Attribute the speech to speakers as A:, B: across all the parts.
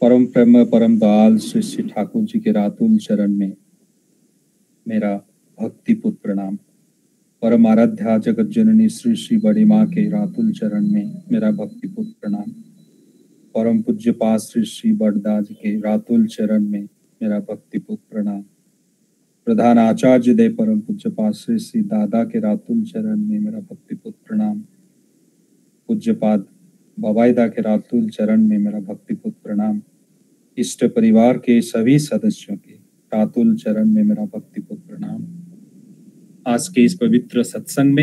A: परम प्रेम परम दयाल श्री श्री ठाकुर जी के रातुल चरण में मेरा भक्तिपूत प्रणाम। परम आराध्या जगत जननी श्री श्री बड़ी माँ के रातुल चरण में मेरा भक्तिपूत प्रणाम। परम पूज्य पास श्री श्री बड़दास के रातुल चरण में मेरा भक्तिपूत प्रणाम। प्रधान आचार्य देव परम पूज्य पास श्री श्री दादा के रातुल चरण में मेरा भक्तिपूत प्रणाम। पूज्यपाद बबाईदा के रातुल चरण में मेरा भक्तिपूत प्रणाम। इष्ट परिवार के सभी सदस्यों के रातुल चरण में मेरा भक्तिपूत प्रणाम। आज के इस पवित्र सत्संग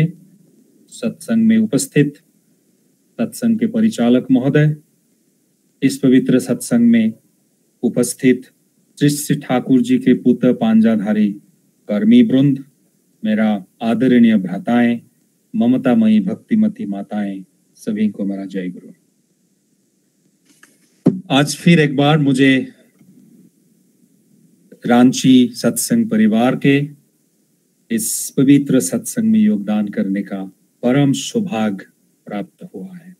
A: में उपस्थित सत्संग के परिचालक महोदय, इस पवित्र सत्संग में उपस्थित श्री श्री ठाकुर जी के पुत्र पांजाधारी कर्मी वृंद, मेरा आदरणीय भ्राताएं, ममतामयी भक्तिमती माताएं, सभी को मेरा जय गुरु। आज फिर एक बार मुझे रांची सत्संग परिवार के इस पवित्र सत्संग में योगदान करने का परम सौभाग्य प्राप्त हुआ है।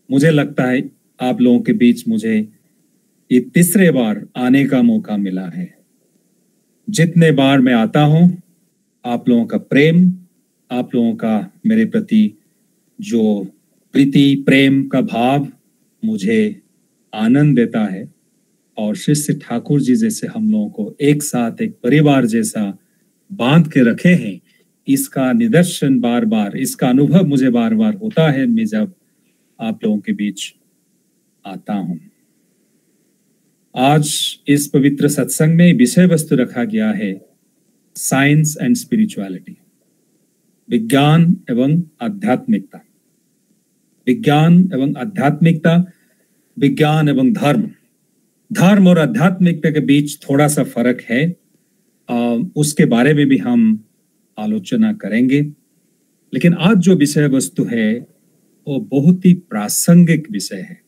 A: मुझे लगता है आप लोगों के बीच मुझे ये तीसरे बार आने का मौका मिला है। जितने बार मैं आता हूं, आप लोगों का प्रेम, आप लोगों का मेरे प्रति जो प्रीति प्रेम का भाव मुझे आनंद देता है। और शिष्य ठाकुर जी जैसे हम लोगों को एक साथ एक परिवार जैसा बांध के रखे हैं, इसका निदर्शन बार बार, इसका अनुभव मुझे बार बार होता है मैं जब आप लोगों के बीच आता हूं। आज इस पवित्र सत्संग में विषय वस्तु रखा गया है साइंस एंड स्पिरिचुअलिटी, विज्ञान एवं आध्यात्मिकता। विज्ञान एवं आध्यात्मिकता, विज्ञान एवं धर्म। धर्म और आध्यात्मिकता के बीच थोड़ा सा फर्क है, उसके बारे में भी हम आलोचना करेंगे। लेकिन आज जो विषय वस्तु है वो बहुत ही प्रासंगिक विषय है।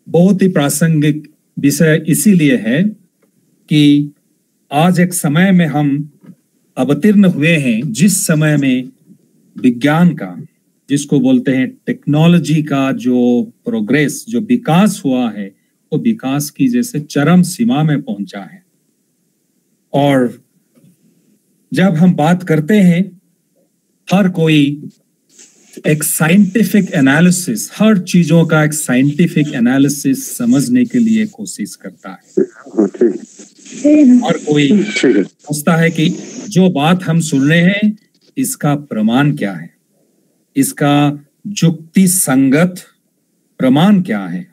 A: बहुत ही प्रासंगिक विषय इसीलिए है कि आज एक समय में हम अवतीर्ण हुए हैं जिस समय में विज्ञान का, जिसको बोलते हैं टेक्नोलॉजी का जो प्रोग्रेस, जो विकास हुआ है, वो विकास की जैसे चरम सीमा में पहुंचा है। और जब हम बात करते हैं, हर कोई एक साइंटिफिक एनालिसिस, हर चीजों का एक साइंटिफिक एनालिसिस समझने के लिए कोशिश करता है। हर कोई सोचता है कि जो बात हम सुन रहे हैं इसका प्रमाण क्या है, इसका जुक्ति संगत प्रमाण क्या है,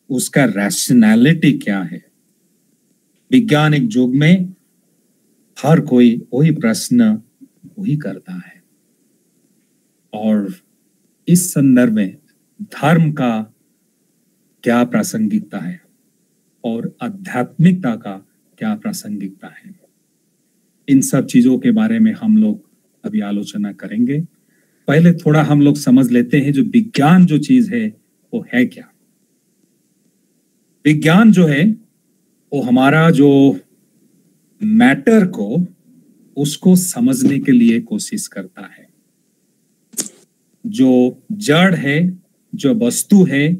A: उसका रैशनैलिटी क्या है। वैज्ञानिक युग में हर कोई वही प्रश्न वही करता है। और इस संदर्भ में धर्म का क्या प्रासंगिकता है और आध्यात्मिकता का क्या प्रासंगिकता है, इन सब चीजों के बारे में हम लोग अभी आलोचना करेंगे। पहले थोड़ा हम लोग समझ लेते हैं जो विज्ञान जो चीज है वो है क्या। विज्ञान जो है वो हमारा जो मैटर को, उसको समझने के लिए कोशिश करता है। जो जड़ है, जो वस्तु है,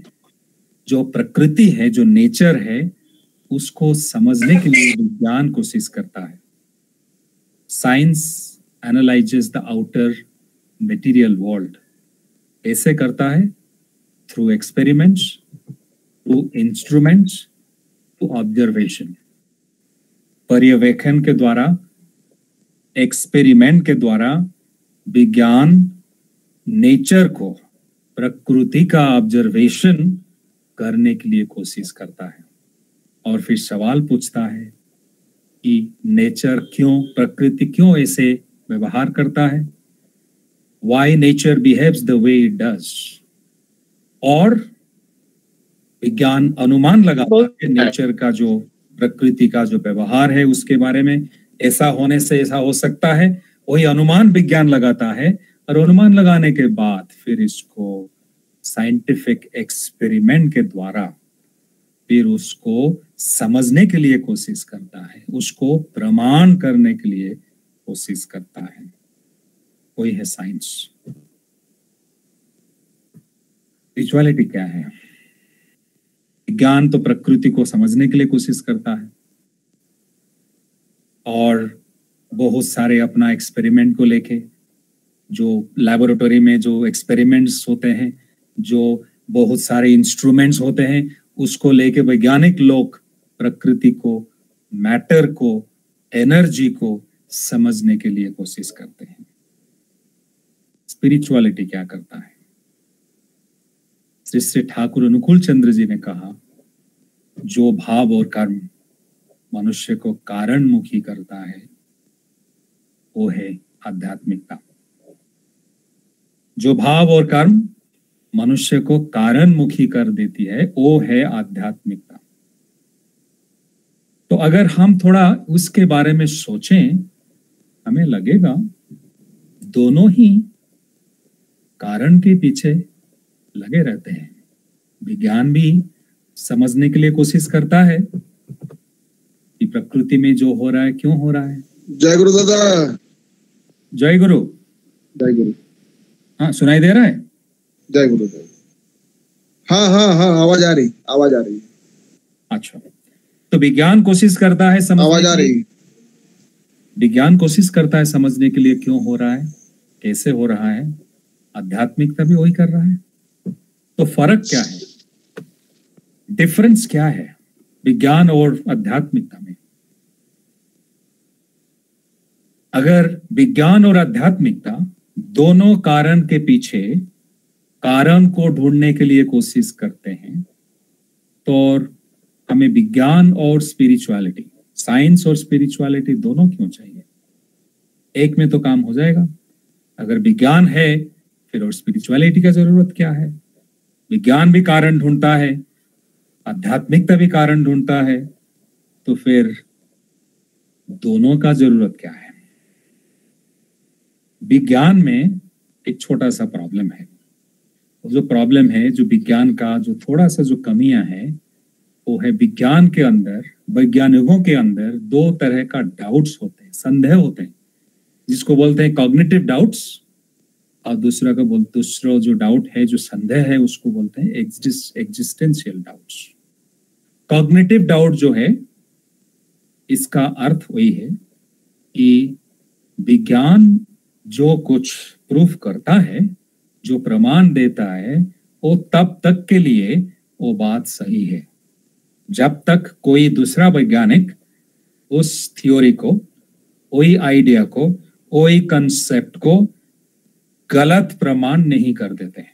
A: जो प्रकृति है, जो नेचर है, उसको समझने के लिए विज्ञान कोशिश करता है। Science analyses the outer material world. ऐसे करता है through experiments, through instruments, through observation. पर्यवेक्षण के द्वारा, एक्सपेरिमेंट के द्वारा विज्ञान नेचर को, प्रकृति का ऑब्जर्वेशन करने के लिए कोशिश करता है। और फिर सवाल पूछता है कि नेचर क्यों, प्रकृति क्यों ऐसे व्यवहार करता है, why nature behaves the way it does। और विज्ञान अनुमान लगाता है नेचर का, जो प्रकृति का जो व्यवहार है उसके बारे में, ऐसा होने से ऐसा हो सकता है, वही अनुमान विज्ञान लगाता है। और अनुमान लगाने के बाद फिर इसको साइंटिफिक एक्सपेरिमेंट के द्वारा फिर उसको समझने के लिए कोशिश करता है, उसको प्रमाण करने के लिए कोशिश करता है। वही है साइंस। स्पिरिचुअलिटी क्या है? विज्ञान तो प्रकृति को समझने के लिए कोशिश करता है और बहुत सारे अपना एक्सपेरिमेंट को लेके, जो लैबोरेटरी में जो एक्सपेरिमेंट्स होते हैं, जो बहुत सारे इंस्ट्रूमेंट्स होते हैं, उसको लेके वैज्ञानिक लोग प्रकृति को, मैटर को, एनर्जी को समझने के लिए कोशिश करते हैं। स्पिरिचुअलिटी क्या करता है? जिससे ठाकुर अनुकूल चंद्र जी ने कहा, जो भाव और कर्म मनुष्य को कारणमुखी करता है वो है आध्यात्मिकता। जो भाव और कर्म मनुष्य को कारणमुखी कर देती है वो है आध्यात्मिकता। तो अगर हम थोड़ा उसके बारे में सोचें, हमें लगेगा दोनों ही कारण के पीछे लगे रहते हैं। विज्ञान भी समझने के लिए कोशिश करता है कि प्रकृति में जो हो रहा है क्यों हो रहा है।
B: जय गुरु दादा।
A: जय गुरु।
B: जय गुरु।
A: हाँ, सुनाई दे रहा है?
B: जय गुरु दादा। हाँ हाँ हाँ, आवाज आ रही।
A: अच्छा, तो विज्ञान कोशिश करता है समझने,
B: आवाज आ रही।
A: विज्ञान कोशिश करता है समझने के लिए क्यों हो रहा है, कैसे हो रहा है। आध्यात्मिकता भी वही कर रहा है। तो फर्क क्या है, डिफरेंस क्या है विज्ञान और आध्यात्मिकता में? अगर विज्ञान और आध्यात्मिकता दोनों कारण के पीछे कारण को ढूंढने के लिए कोशिश करते हैं, तो हमें विज्ञान और स्पिरिचुअलिटी, साइंस और स्पिरिचुअलिटी दोनों क्यों चाहिए? एक में तो काम हो जाएगा। अगर विज्ञान है फिर और स्पिरिचुअलिटी का जरूरत क्या है? विज्ञान भी कारण ढूंढता है, आध्यात्मिकता भी कारण ढूंढता है, तो फिर दोनों का जरूरत क्या है? विज्ञान में एक छोटा सा प्रॉब्लम है। जो प्रॉब्लम है, जो विज्ञान का जो थोड़ा सा जो कमियां है, वो है विज्ञान के अंदर, वैज्ञानिकों के अंदर दो तरह का डाउट्स होते हैं, संदेह होते हैं, जिसको बोलते हैं कॉग्निटिव डाउट्स, और दूसरा जो डाउट है, जो संदेह है, उसको बोलते हैं एग्जिस्टेंशियल डाउट्स। कॉग्निटिव डाउट जो है, इसका अर्थ वही है कि विज्ञान जो कुछ प्रूफ करता है, जो प्रमाण देता है, वो तब तक के लिए वो बात सही है जब तक कोई दूसरा वैज्ञानिक उस थ्योरी को, वही आइडिया को, वही कंसेप्ट को गलत प्रमाण नहीं कर देते हैं।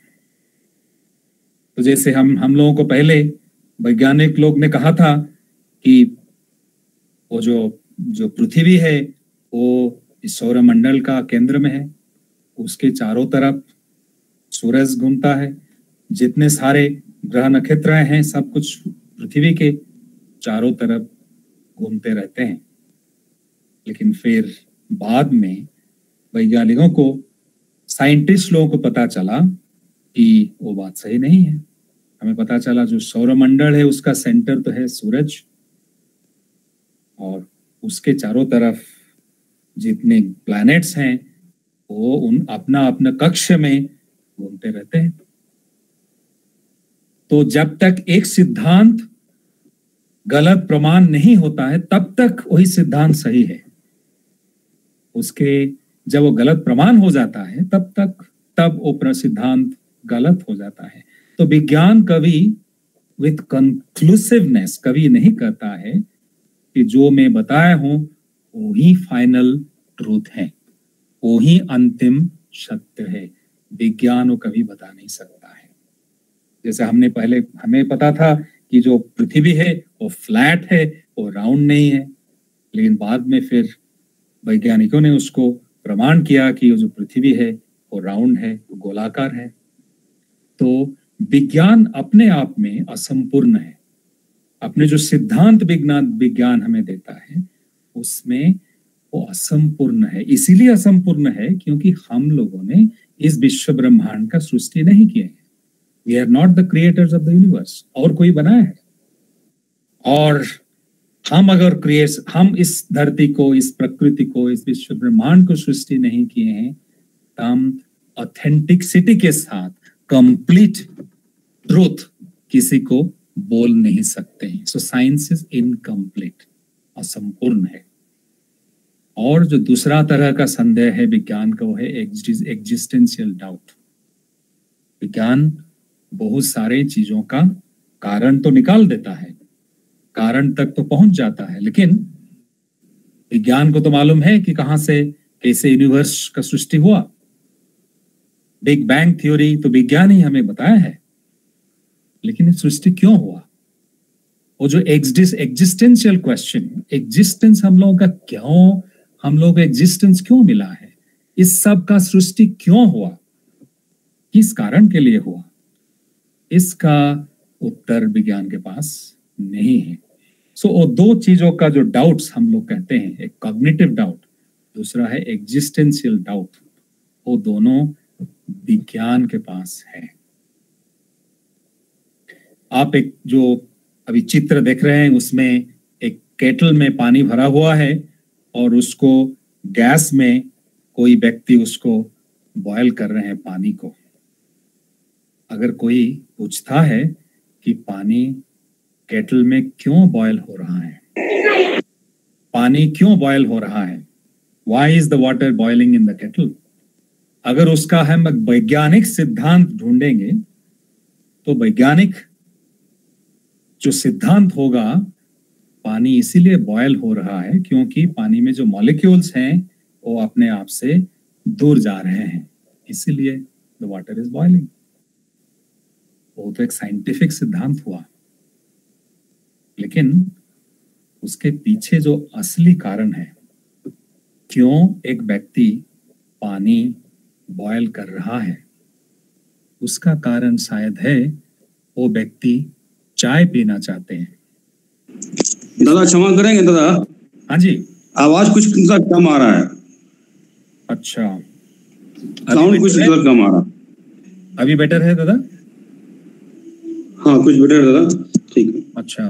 A: तो जैसे हम लोगों को पहले वैज्ञानिक लोग ने कहा था कि वो जो पृथ्वी है वो इस सौरमंडल का केंद्र में है, उसके चारों तरफ सूरज घूमता है, जितने सारे ग्रह नक्षत्र हैं सब कुछ पृथ्वी के चारों तरफ घूमते रहते हैं। लेकिन फिर बाद में वैज्ञानिकों को, साइंटिस्ट लोगों को पता चला कि वो बात सही नहीं है। हमें पता चला जो सौरमंडल है उसका सेंटर तो है सूरज, और उसके चारों तरफ जितने प्लैनेट्स हैं वो उन अपना अपना कक्ष में घूमते रहते हैं। तो जब तक एक सिद्धांत गलत प्रमाण नहीं होता है तब तक वही सिद्धांत सही है। उसके जब वो गलत प्रमाण हो जाता है तब वो सिद्धांत गलत हो जाता है। तो विज्ञान कभी विथ कंक्लूसिवनेस कभी नहीं कहता है कि जो मैं बताया हूं वो ही फाइनल ट्रूथ है, वो ही अंतिम सत्य है। विज्ञान वो कभी बता नहीं सकता है। जैसे हमें पता था कि जो पृथ्वी है वो फ्लैट है, वो राउंड नहीं है, लेकिन बाद में फिर वैज्ञानिकों ने उसको प्रमाण किया कि जो पृथ्वी है वो राउंड है, वो गोलाकार है। तो विज्ञान अपने आप में असंपूर्ण है। अपने जो सिद्धांत विज्ञान हमें देता है उसमें वो असंपूर्ण है। इसीलिए असंपूर्ण है क्योंकि हम लोगों ने इस विश्व ब्रह्मांड का सृष्टि नहीं किया है। We are not the creators of the universe, और कोई बनाया है। और हम इस धरती को, इस प्रकृति को, इस विश्व ब्रह्मांड को सृष्टि नहीं किए हैं, तो हम ऑथेंटिसिटी के साथ कंप्लीट ट्रूथ किसी को बोल नहीं सकते हैं। सो साइंस इज इनकम्प्लीट, असंपूर्ण है। और जो दूसरा तरह का संदेह है विज्ञान का, वो है एग्जिस्टेंशियल डाउट। विज्ञान बहुत सारे चीजों का कारण तो निकाल देता है, कारण तक तो पहुंच जाता है, लेकिन विज्ञान को तो मालूम है कि कहां से कैसे यूनिवर्स का सृष्टि हुआ। बिग बैंग थ्योरी तो विज्ञान ही हमें बताया है, लेकिन सृष्टि क्यों हुआ? वो जो एग्जिस्टेंशियल क्वेश्चन, एग्जिस्टेंस हम लोगों का क्यों, हम लोगों को एग्जिस्टेंस क्यों मिला है, इस सब का सृष्टि क्यों हुआ, किस कारण के लिए हुआ, इसका उत्तर विज्ञान के पास नहीं है। सो वो दो चीजों का जो डाउट्स हम लोग कहते हैं, एक कॉग्निटिव डाउट, दूसरा है एग्जिस्टेंशियल डाउट, वो दोनों विज्ञान के पास है। आप एक जो अभी चित्र देख रहे हैं, उसमें एक केटल में पानी भरा हुआ है और उसको गैस में कोई व्यक्ति उसको बॉयल कर रहे हैं पानी को। अगर कोई पूछता है कि पानी केटल में क्यों बॉयल हो रहा है, पानी क्यों बॉयल हो रहा है, why is the water boiling in the kettle, अगर उसका हम वैज्ञानिक सिद्धांत ढूंढेंगे तो वैज्ञानिक जो सिद्धांत होगा, पानी इसीलिए बॉयल हो रहा है क्योंकि पानी में जो मॉलिक्यूल्स हैं वो अपने आप से दूर जा रहे हैं, इसीलिए द वाटर इज बॉइलिंग। वो तो एक साइंटिफिक सिद्धांत हुआ, लेकिन उसके पीछे जो असली कारण है, क्यों एक व्यक्ति पानी बॉयल कर रहा है, उसका कारण शायद है वो व्यक्ति चाय पीना चाहते हैं।
C: दादा क्षमा करेंगे दादा।
A: हाँ जी,
C: आवाज कुछ कम आ रहा है।
A: अच्छा,
C: साउंड कुछ कम आ रहा।
A: अभी बेटर है दादा?
C: हाँ कुछ बेटर है दादा, ठीक है।
A: अच्छा,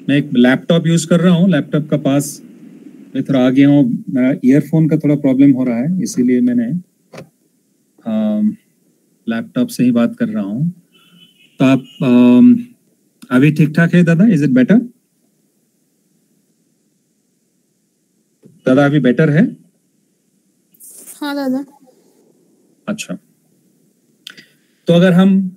A: मैं एक लैपटॉप यूज कर रहा हूँ, लैपटॉप का पास मैं थोड़ा आ गया हूँ, मेरा ईयरफोन का थोड़ा प्रॉब्लम हो रहा है, इसीलिए मैंने लैपटॉप से ही बात कर रहा हूँ। तो आप अभी ठीक ठाक है दादा? इज इट बेटर दादा? अभी बेटर है?
D: हाँ दादा।
A: अच्छा, तो अगर हम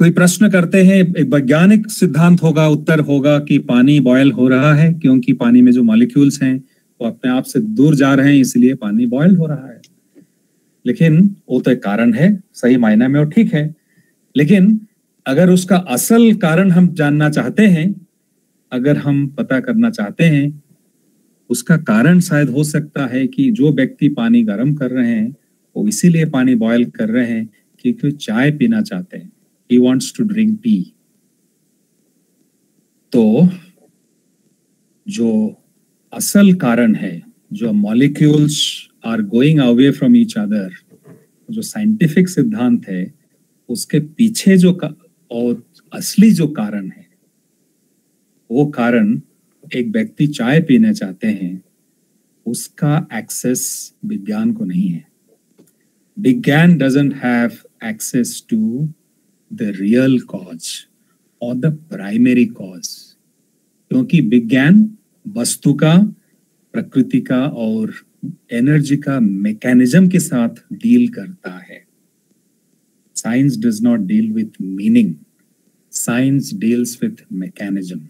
A: कोई प्रश्न करते हैं, एक वैज्ञानिक सिद्धांत होगा, उत्तर होगा कि पानी बॉयल हो रहा है क्योंकि पानी में जो मॉलिक्यूल्स हैं वो अपने आप से दूर जा रहे हैं, इसलिए पानी बॉयल हो रहा है। लेकिन वो तो एक कारण है, सही मायने में वो ठीक है, लेकिन अगर उसका असल कारण हम जानना चाहते हैं, अगर हम पता करना चाहते हैं, उसका कारण शायद हो सकता है कि जो व्यक्ति पानी गर्म कर रहे हैं वो इसीलिए पानी बॉयल कर रहे हैं क्योंकि वो चाय पीना चाहते हैं, he wants to drink tea। तो जो असल कारण है, जो molecules are going away from each other, जो साइंटिफिक सिद्धांत है, उसके पीछे जो और असली जो कारण है, वो कारण एक व्यक्ति चाय पीना चाहते हैं, उसका एक्सेस विज्ञान को नहीं है। विज्ञान doesn't have access to the real cause or the primary cause, क्योंकि विज्ञान वस्तु का, प्रकृति का और एनर्जी का मैकेनिज्म के साथ डील करता है। Science does not deal with meaning, science deals with mechanism.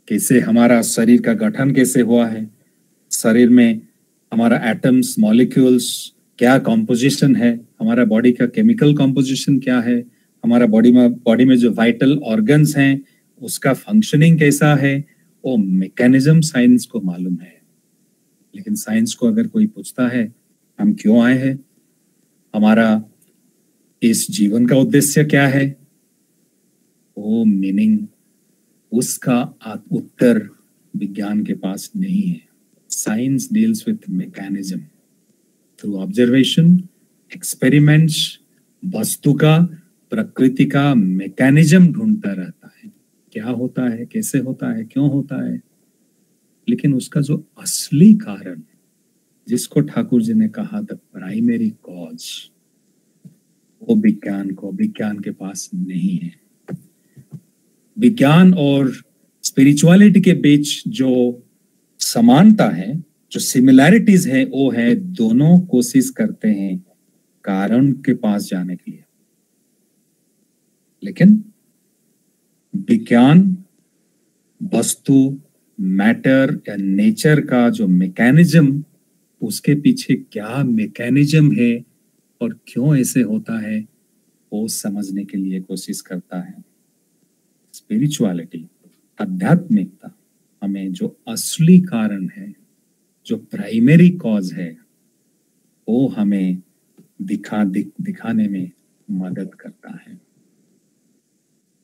A: कैसे हमारा शरीर का गठन कैसे हुआ है, शरीर में हमारा एटम्स, मॉलिक्यूल्स क्या कॉम्पोजिशन है, हमारा बॉडी का केमिकल कॉम्पोजिशन क्या है, हमारा बॉडी में जो वाइटल ऑर्गन्स हैं उसका फंक्शनिंग कैसा है, वो मैकेनिज्म साइंस को मालूम है। लेकिन साइंस को अगर कोई पूछता है हम क्यों आए हैं, हमारा इस जीवन का उद्देश्य क्या है, वो मीनिंग, उसका उत्तर विज्ञान के पास नहीं है। Science deals with mechanism through observation, experiments, वस्तु का, प्रकृति का मैकेनिज्म ढूंढता रहता है, क्या होता है, कैसे होता है, क्यों होता है। लेकिन उसका जो असली कारण, जिसको ठाकुर जी ने कहा द प्राइमरी कॉज, वो विज्ञान के पास नहीं है। विज्ञान और स्पिरिचुअलिटी के बीच जो समानता है, जो सिमिलैरिटीज है, वो है दोनों कोशिश करते हैं कारण के पास जाने के लिए। लेकिन विज्ञान वस्तु, मैटर या नेचर का जो मैकेनिज्म, उसके पीछे क्या मैकेनिज्म है और क्यों ऐसे होता है, वो समझने के लिए कोशिश करता है। स्पिरिचुअलिटी, आध्यात्मिकता, हमें जो असली कारण है, जो प्राइमरी कॉज है, वो हमें दिखाने में मदद करता है।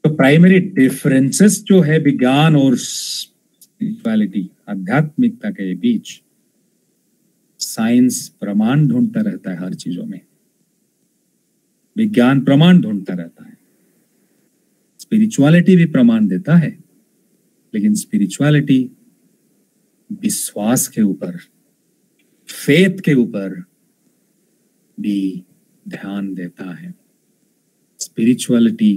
A: तो प्राइमरी डिफरेंसेस जो है विज्ञान और स्पिरिचुअलिटी, आध्यात्मिकता के बीच, साइंस प्रमाण ढूंढता रहता है हर चीजों में। विज्ञान प्रमाण ढूंढता रहता है, स्पिरिचुअलिटी भी प्रमाण देता है, लेकिन स्पिरिचुअलिटी विश्वास के ऊपर, फेथ के ऊपर भी ध्यान देता है। Spirituality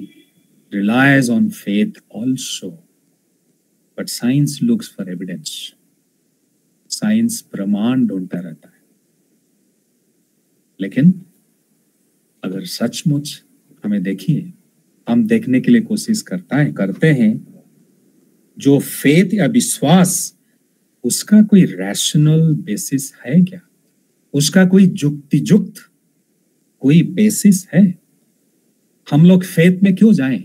A: relies on faith also, but science looks for evidence. Science प्रमाण ढूंढता रहता है। लेकिन अगर सचमुच हमें देखिए, हम देखने के लिए कोशिश करते हैं, जो फेथ या विश्वास, उसका कोई रैशनल बेसिस है क्या? उसका कोई युक्तियुक्त कोई बेसिस है? हम लोग फेथ में क्यों जाएं?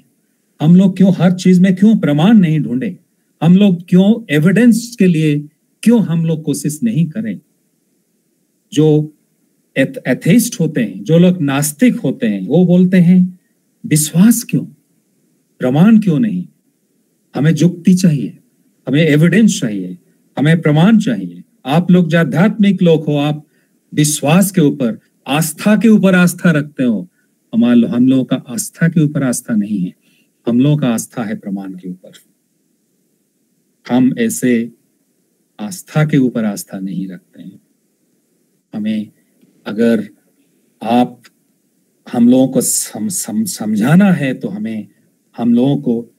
A: हम लोग क्यों हर चीज में क्यों प्रमाण नहीं ढूंढे? हम लोग क्यों एविडेंस के लिए क्यों हम लोग कोशिश नहीं करें? जो एथेइस्ट होते हैं, जो लोग नास्तिक होते हैं, वो बोलते हैं विश्वास क्यों, प्रमाण क्यों नहीं? हमें युक्ति चाहिए, हमें एविडेंस चाहिए, हमें प्रमाण चाहिए। आप लोग जो आध्यात्मिक लोग हो, आप विश्वास के ऊपर, आस्था के ऊपर आस्था रखते हो। हम लोगों का आस्था के ऊपर आस्था नहीं है, हम लोगों का आस्था है प्रमाण के ऊपर। हम ऐसे आस्था के ऊपर आस्था नहीं रखते हैं। हमें अगर आप हम लोगों को समझाना है तो हमें हम लोगों को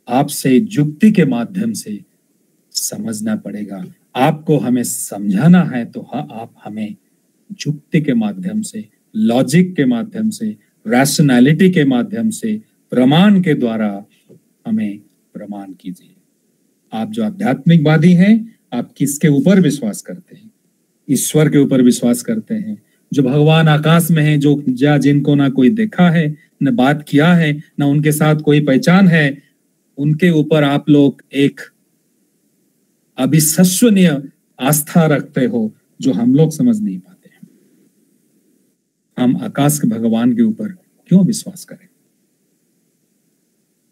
A: आपसे युक्ति के माध्यम से समझना पड़ेगा। आपको हमें समझाना है तो आप हमें युक्ति के माध्यम से, लॉजिक के माध्यम से, रैशनैलिटी के माध्यम से, प्रमाण के द्वारा हमें प्रमाण कीजिए। आप जो आध्यात्मिकवादी हैं, आप किसके ऊपर विश्वास करते हैं? ईश्वर के ऊपर विश्वास करते हैं, जो भगवान आकाश में है, जो जिनको ना कोई देखा है, न बात किया है, न उनके साथ कोई पहचान है, उनके ऊपर आप लोग एक अविश्वसनीय आस्था रखते हो जो हम लोग समझ नहीं पाते हैं। हम आकाश के भगवान के ऊपर क्यों विश्वास करें?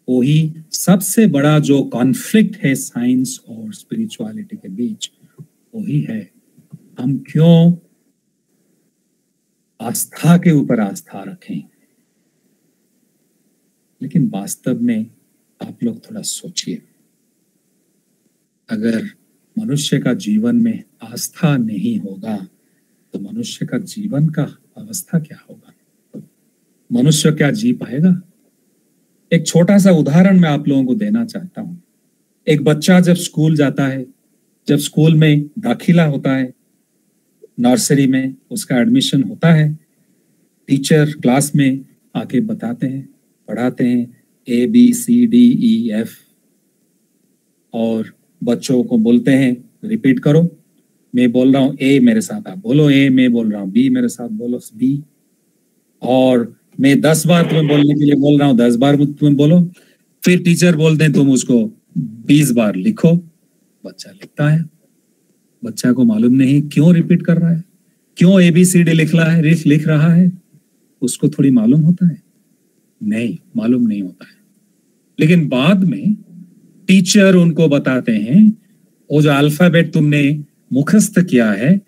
A: वही सबसे बड़ा जो कॉन्फ्लिक्ट है साइंस और स्पिरिचुअलिटी के बीच, वही है हम क्यों आस्था के ऊपर आस्था रखें। लेकिन वास्तव में आप लोग थोड़ा सोचिए, अगर मनुष्य का जीवन में आस्था नहीं होगा तो मनुष्य का जीवन का अवस्था क्या होगा? मनुष्य क्या जी पाएगा? एक छोटा सा उदाहरण मैं आप लोगों को देना चाहता हूं। एक बच्चा जब स्कूल जाता है, जब स्कूल में दाखिला होता है, नर्सरी में उसका एडमिशन होता है, टीचर क्लास में आके बताते हैं, पढ़ाते हैं ABCDEF, और बच्चों को बोलते हैं रिपीट करो। मैं बोल रहा हूँ A, मेरे साथ आप बोलो A, मैं बोल रहा हूँ B, मेरे साथ बोलो B, और मैं 10 बार तुम्हें बोलने के लिए बोल रहा हूँ, 10 बार तुम्हें बोलो। फिर टीचर बोलते हैं तुम उसको 20 बार लिखो। बच्चा लिखता है। बच्चा को मालूम नहीं क्यों रिपीट कर रहा है, क्यों ABCD लिख रहा है। उसको थोड़ी मालूम होता है? नहीं, मालूम नहीं होता है। लेकिन बाद में टीचर उनको बताते हैं वो जो अल्फाबेट तुमने मुखस्त किया है,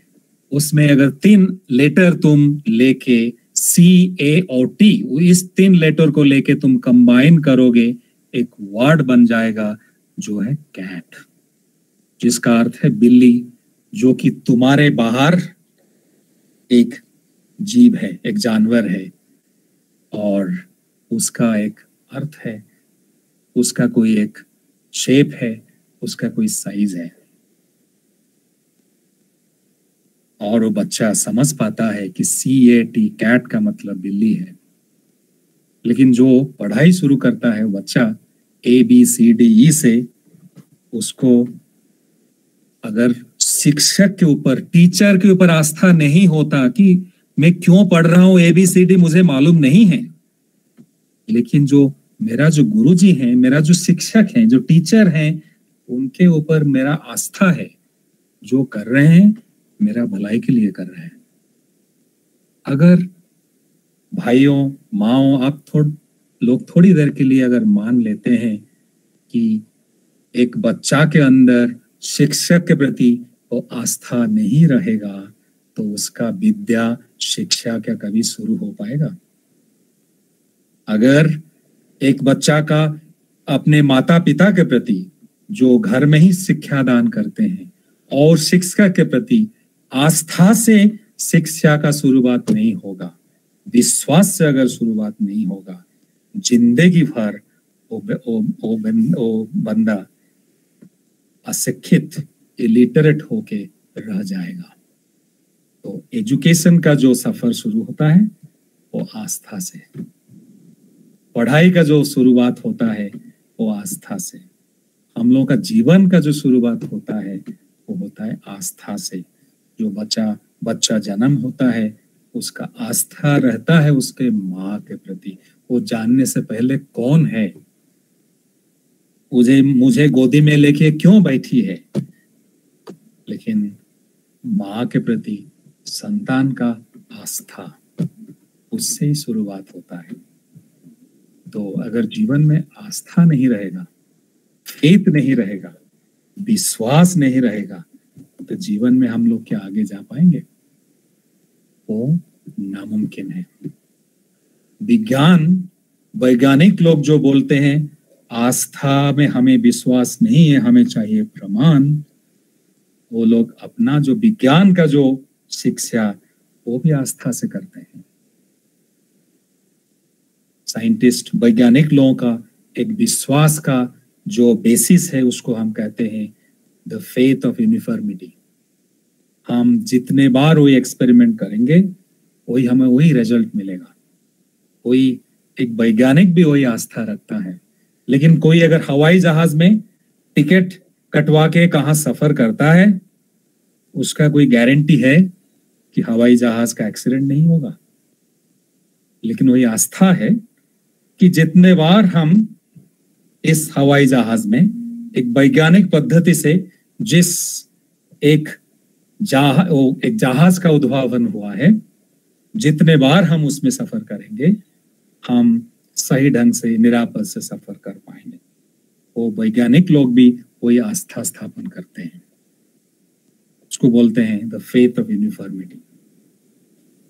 A: उसमें अगर 3 लेटर तुम लेके CA और T, इस 3 लेटर को लेके तुम कंबाइन करोगे, एक वर्ड बन जाएगा जो है कैट, जिसका अर्थ है बिल्ली, जो कि तुम्हारे बाहर एक जीव है, एक जानवर है। और उसका एक अर्थ है, उसका कोई एक शेप है, उसका कोई साइज है, और वो बच्चा समझ पाता है कि CAT कैट का मतलब बिल्ली है। लेकिन जो पढ़ाई शुरू करता है वो बच्चा ABCDE से, उसको अगर शिक्षक के ऊपर, टीचर के ऊपर आस्था नहीं होता कि मैं क्यों पढ़ रहा हूं ABCD मुझे मालूम नहीं है, लेकिन जो मेरा जो गुरुजी हैं, मेरा जो शिक्षक हैं, जो टीचर हैं, उनके ऊपर मेरा आस्था है, जो कर रहे हैं मेरा भलाई के लिए कर रहे हैं। अगर भाइयों माओ आप लोग थोड़ी देर के लिए अगर मान लेते हैं कि एक बच्चा के अंदर शिक्षक के प्रति वो आस्था नहीं रहेगा, तो उसका विद्या शिक्षा क्या कभी शुरू हो पाएगा? अगर एक बच्चा का अपने माता पिता के प्रति, जो घर में ही शिक्षा दान करते हैं, और शिक्षक के प्रति आस्था से शिक्षा का शुरुआत नहीं होगा, विश्वास से अगर शुरुआत नहीं होगा, जिंदगी भर वो बंदा अशिक्षित, इलिटरेट होके रह जाएगा। तो एजुकेशन का जो सफर शुरू होता है वो आस्था से, पढ़ाई का जो शुरुआत होता है वो आस्था से, हम लोगों का जीवन का जो शुरुआत होता है वो होता है आस्था से। जो बच्चा जन्म होता है उसका आस्था रहता है उसके माँ के प्रति, वो जानने से पहले कौन है, मुझे गोदी में लेके क्यों बैठी है, लेकिन माँ के प्रति संतान का आस्था, उससे ही शुरुआत होता है। तो अगर जीवन में आस्था नहीं रहेगा, फेथ नहीं रहेगा, विश्वास नहीं रहेगा, तो जीवन में हम लोग क्या आगे जा पाएंगे? वो नामुमकिन है। वैज्ञानिक लोग जो बोलते हैं आस्था में हमें विश्वास नहीं है, हमें चाहिए प्रमाण, वो लोग अपना जो विज्ञान का जो शिक्षा वो भी आस्था से करते हैं। साइंटिस्ट, वैज्ञानिक लोगों का एक विश्वास का जो बेसिस है उसको हम कहते हैं द फेथ ऑफ यूनिफॉर्मिटी। हम जितने बार वही एक्सपेरिमेंट करेंगे वही हमें वही रिजल्ट मिलेगा। कोई एक वैज्ञानिक भी वही आस्था रखता है, लेकिन कोई अगर हवाई जहाज में टिकट कटवा के कहाँ सफर करता है, उसका कोई गारंटी है कि हवाई जहाज का एक्सीडेंट नहीं होगा। लेकिन वही आस्था है कि जितने बार हम इस हवाई जहाज में एक वैज्ञानिक पद्धति से जिस एक जहाज का उद्भावन हुआ है, जितने बार हम उसमें सफर करेंगे हम सही ढंग से निरापद से सफर कर पाएंगे। वो वैज्ञानिक लोग भी वही आस्था स्थापन करते हैं, उसको बोलते हैं द फेथ ऑफ यूनिफॉर्मिटी।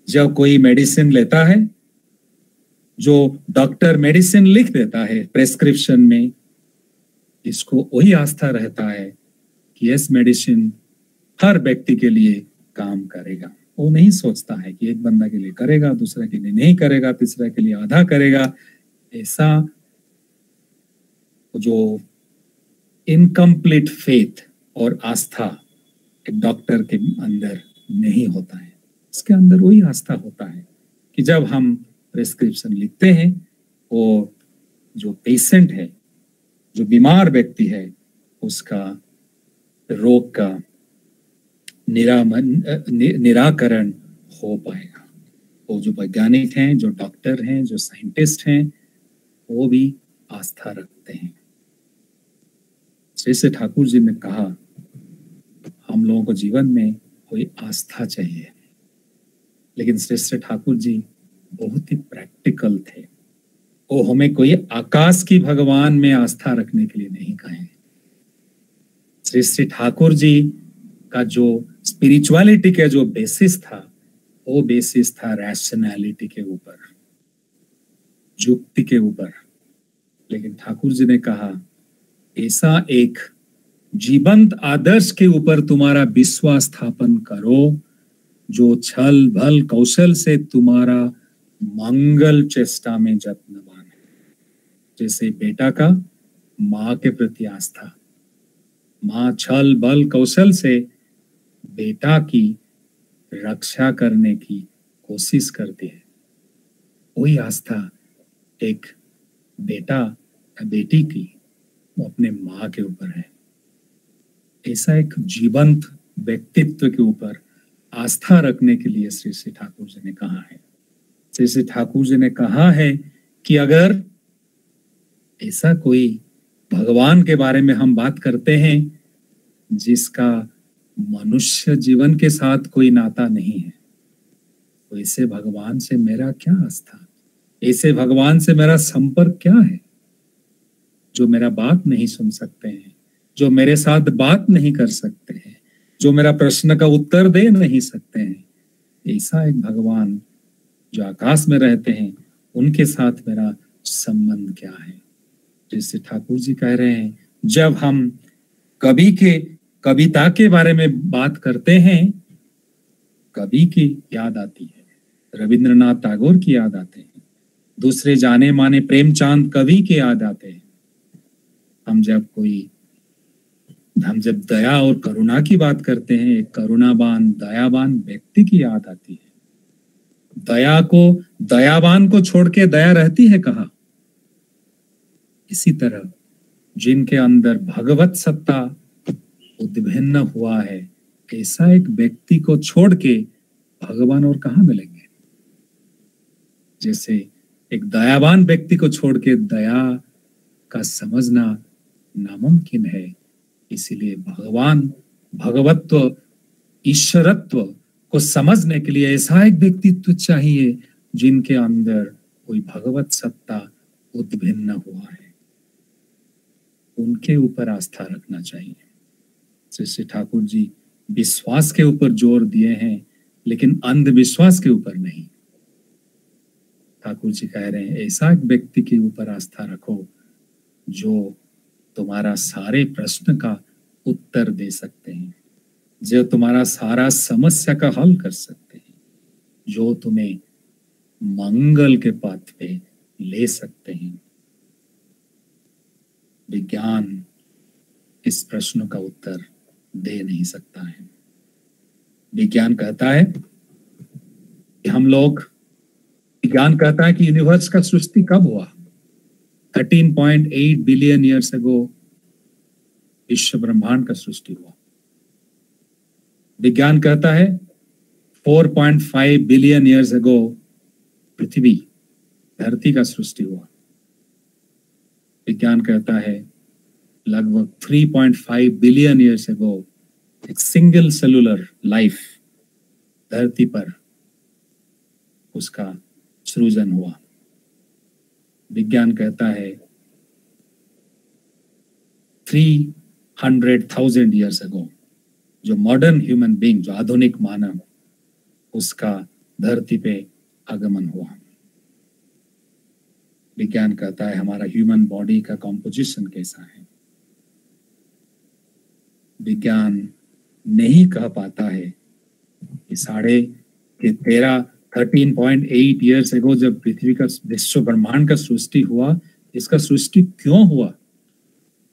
A: जब कोई मेडिसिन लेता है, जो डॉक्टर मेडिसिन लिख देता है प्रेस्क्रिप्शन में, इसको वही आस्था रहता है कि यस मेडिसिन हर व्यक्ति के लिए काम करेगा। वो नहीं सोचता है कि एक बंदा के लिए करेगा, दूसरा के लिए नहीं करेगा, तीसरा के लिए आधा करेगा। ऐसा जो इनकम्प्लीट फेथ और आस्था एक डॉक्टर के अंदर नहीं होता है। इसके अंदर वही आस्था होता है कि जब हम प्रेस्क्रिप्शन लिखते हैं, वो जो पेशेंट है, जो बीमार व्यक्ति है, उसका रोग का निराकरण हो पाएगा। वो जो वैज्ञानिक हैं, जो डॉक्टर हैं, जो साइंटिस्ट हैं, वो भी आस्था रखते हैं। श्री ठाकुर जी ने कहा हम लोगों को जीवन में कोई आस्था चाहिए, लेकिन श्री ठाकुर जी बहुत ही प्रैक्टिकल थे। वो हमें कोई आकाश की भगवान में आस्था रखने के लिए नहीं कहे। श्री ठाकुर जी का जो स्पिरिचुअलिटी का जो बेसिस था, वो बेसिस था रैशनैलिटी के ऊपर, युक्ति के ऊपर। लेकिन ठाकुर जी ने कहा ऐसा एक जीवंत आदर्श के ऊपर तुम्हारा विश्वास स्थापन करो जो छल भल कौशल से तुम्हारा मंगल चेष्टा में जत्नवान है। जैसे बेटा का माँ के प्रति आस्था, माँ छल बल कौशल से बेटा की रक्षा करने की कोशिश करती है, वही आस्था एक बेटा या बेटी की वो अपने माँ के ऊपर है। ऐसा एक जीवंत व्यक्तित्व के ऊपर आस्था रखने के लिए श्री श्री ठाकुर जी ने कहा है। श्री श्री ठाकुर जी ने कहा है कि अगर ऐसा कोई भगवान के बारे में हम बात करते हैं जिसका मनुष्य जीवन के साथ कोई नाता नहीं है, तो ऐसे भगवान से मेरा क्या आस्था, ऐसे भगवान से मेरा संपर्क क्या है, जो मेरा बात नहीं सुन सकते हैं, जो मेरे साथ बात नहीं कर सकते हैं, जो मेरा प्रश्न का उत्तर दे नहीं सकते हैं। ऐसा एक भगवान जो आकाश में रहते हैं, उनके साथ मेरा संबंध क्या है। जैसे ठाकुर जी कह रहे हैं, जब हम कवि के कविता के बारे में बात करते हैं, कवि की याद आती है, रविंद्रनाथ टैगोर की याद आते हैं, दूसरे जाने माने प्रेमचंद कवि के याद आते हैं। हम जब दया और करुणा की बात करते हैं, एक करुणावान दयावान व्यक्ति की याद आती है। दयावान को छोड़ के दया रहती है कहाँ? इसी तरह जिनके अंदर भगवत सत्ता उद्भिन्न हुआ है, ऐसा एक व्यक्ति को छोड़ के भगवान और कहाँ मिलेंगे। जैसे एक दयावान व्यक्ति को छोड़ के दया का समझना नामुमकिन है। इसीलिए भगवत्व ईश्वरत्व को समझने के लिए ऐसा एक व्यक्तित्व चाहिए जिनके अंदर कोई भगवत सत्ता उद्भिन्न हुआ है। उनके ऊपर आस्था रखना चाहिए। श्री ठाकुर जी विश्वास के ऊपर जोर दिए हैं, लेकिन अंधविश्वास के ऊपर नहीं। ठाकुर जी कह रहे हैं, ऐसा एक व्यक्ति के ऊपर आस्था रखो जो तुम्हारा सारे प्रश्न का उत्तर दे सकते हैं, जो तुम्हारा सारा समस्या का हल कर सकते हैं, जो तुम्हें मंगल के पथ पे ले सकते हैं। विज्ञान इस प्रश्न का उत्तर दे नहीं सकता है। विज्ञान कहता है कि यूनिवर्स का सृष्टि कब हुआ? 13.8 बिलियन ईयर्स अगो विश्व ब्रह्मांड का सृष्टि हुआ। विज्ञान कहता है 4.5 बिलियन ईयर्स अगो पृथ्वी धरती का सृष्टि हुआ। विज्ञान कहता है लगभग 3.5 बिलियन ईयर्स अगो एक सिंगल सेलुलर लाइफ धरती पर उसका सृजन हुआ। विज्ञान कहता है 300,000 ईयर्स अगो जो मॉडर्न ह्यूमन बीइंग, जो आधुनिक मानव, उसका धरती पे आगमन हुआ। विज्ञान कहता है हमारा ह्यूमन बॉडी का कॉम्पोजिशन कैसा है। विज्ञान नहीं कह पाता है कि 13.8 ईयर्स अगो जब पृथ्वी का विश्व ब्रह्मांड का सृष्टि हुआ, इसका सृष्टि क्यों हुआ?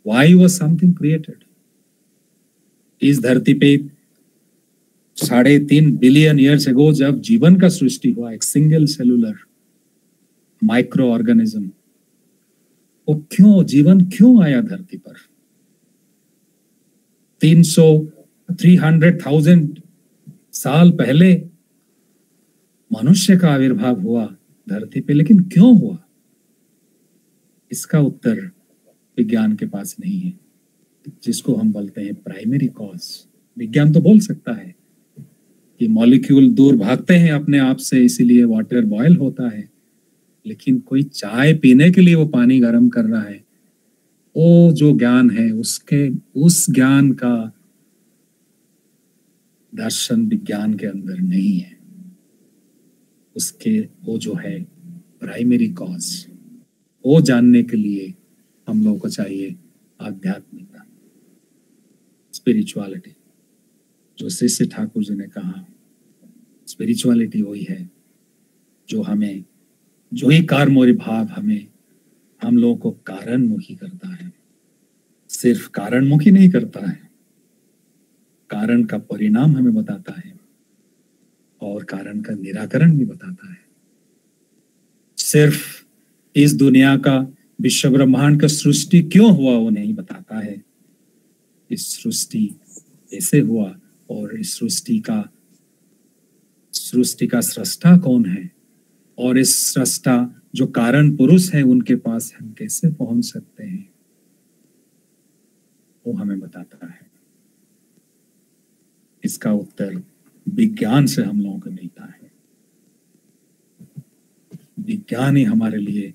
A: Why was something created? इस धरती पे 3.5 बिलियन ईयर्स अगो जब जीवन का सृष्टि हुआ, एक सिंगल सेलुलर माइक्रो ऑर्गेनिज्म, वो जीवन क्यों आया धरती पर? 300,000 साल पहले मनुष्य का आविर्भाव हुआ धरती पे, लेकिन क्यों हुआ? इसका उत्तर विज्ञान के पास नहीं है, जिसको हम बोलते हैं प्राइमरी कॉज। विज्ञान तो बोल सकता है कि मॉलिक्यूल दूर भागते हैं अपने आप से, इसीलिए वाटर बॉयल होता है, लेकिन कोई चाय पीने के लिए वो पानी गर्म कर रहा है, वो जो ज्ञान है उस ज्ञान का दर्शन विज्ञान के अंदर नहीं है। वो जो है प्राइमरी कॉज, वो जानने के लिए हम लोगों को चाहिए आध्यात्मिकता, स्पिरिचुअलिटी। जो श्री ठाकुर जी ने कहा, स्पिरिचुअलिटी वही है जो हमें जो ही कार्मोरी भाव हम लोगों को कारणमुखी करता है। सिर्फ कारणमुखी नहीं करता है, कारण का परिणाम हमें बताता है और कारण का निराकरण भी बताता है। सिर्फ इस दुनिया का, विश्व ब्रह्मांड का सृष्टि क्यों हुआ वो नहीं बताता है। इस सृष्टि कैसे हुआ और इस सृष्टि का सृष्टा कौन है और इस सृष्टा जो कारण पुरुष है उनके पास हम कैसे पहुंच सकते हैं, वो हमें बताता है। इसका उत्तर विज्ञान से हम लोगों को मिलता है। विज्ञान ही हमारे लिए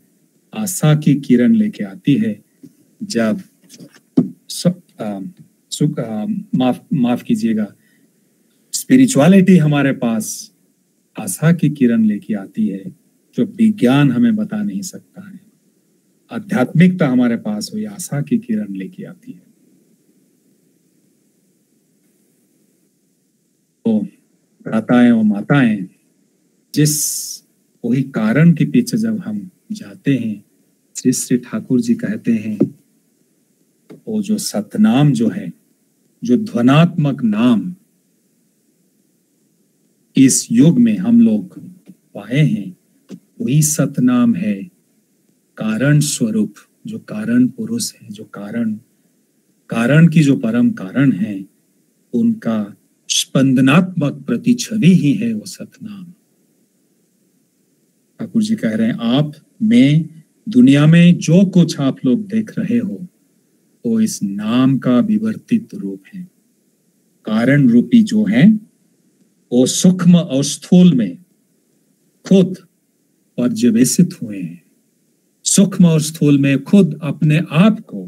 A: आशा की किरण लेके आती है। जब माफ कीजिएगा, स्पिरिचुअलिटी हमारे पास आशा की किरण लेके आती है जो विज्ञान हमें बता नहीं सकता है। आध्यात्मिकता हमारे पास वही आशा की किरण लेके आती है। तो भ्राताएं और माताएं, जिस वही कारण के पीछे जब हम जाते हैं, श्री श्री ठाकुर जी कहते हैं वो जो सतनाम जो है, जो ध्वनात्मक नाम इस युग में हम लोग पाए हैं, वही सतनाम है कारण स्वरूप, जो कारण पुरुष है, जो कारण की जो परम कारण है, उनका स्पंदनात्मक प्रतिछवि ही है वो सतनाम। ठाकुर जी कह रहे हैं आप, मैं, दुनिया में जो कुछ आप लोग देख रहे हो वो इस नाम का विवर्तित रूप है। कारण रूपी जो है वो सूक्ष्म और स्थूल में खुद पर्यवेसित हुए हैं। सूक्ष्म और स्थूल में खुद अपने आप को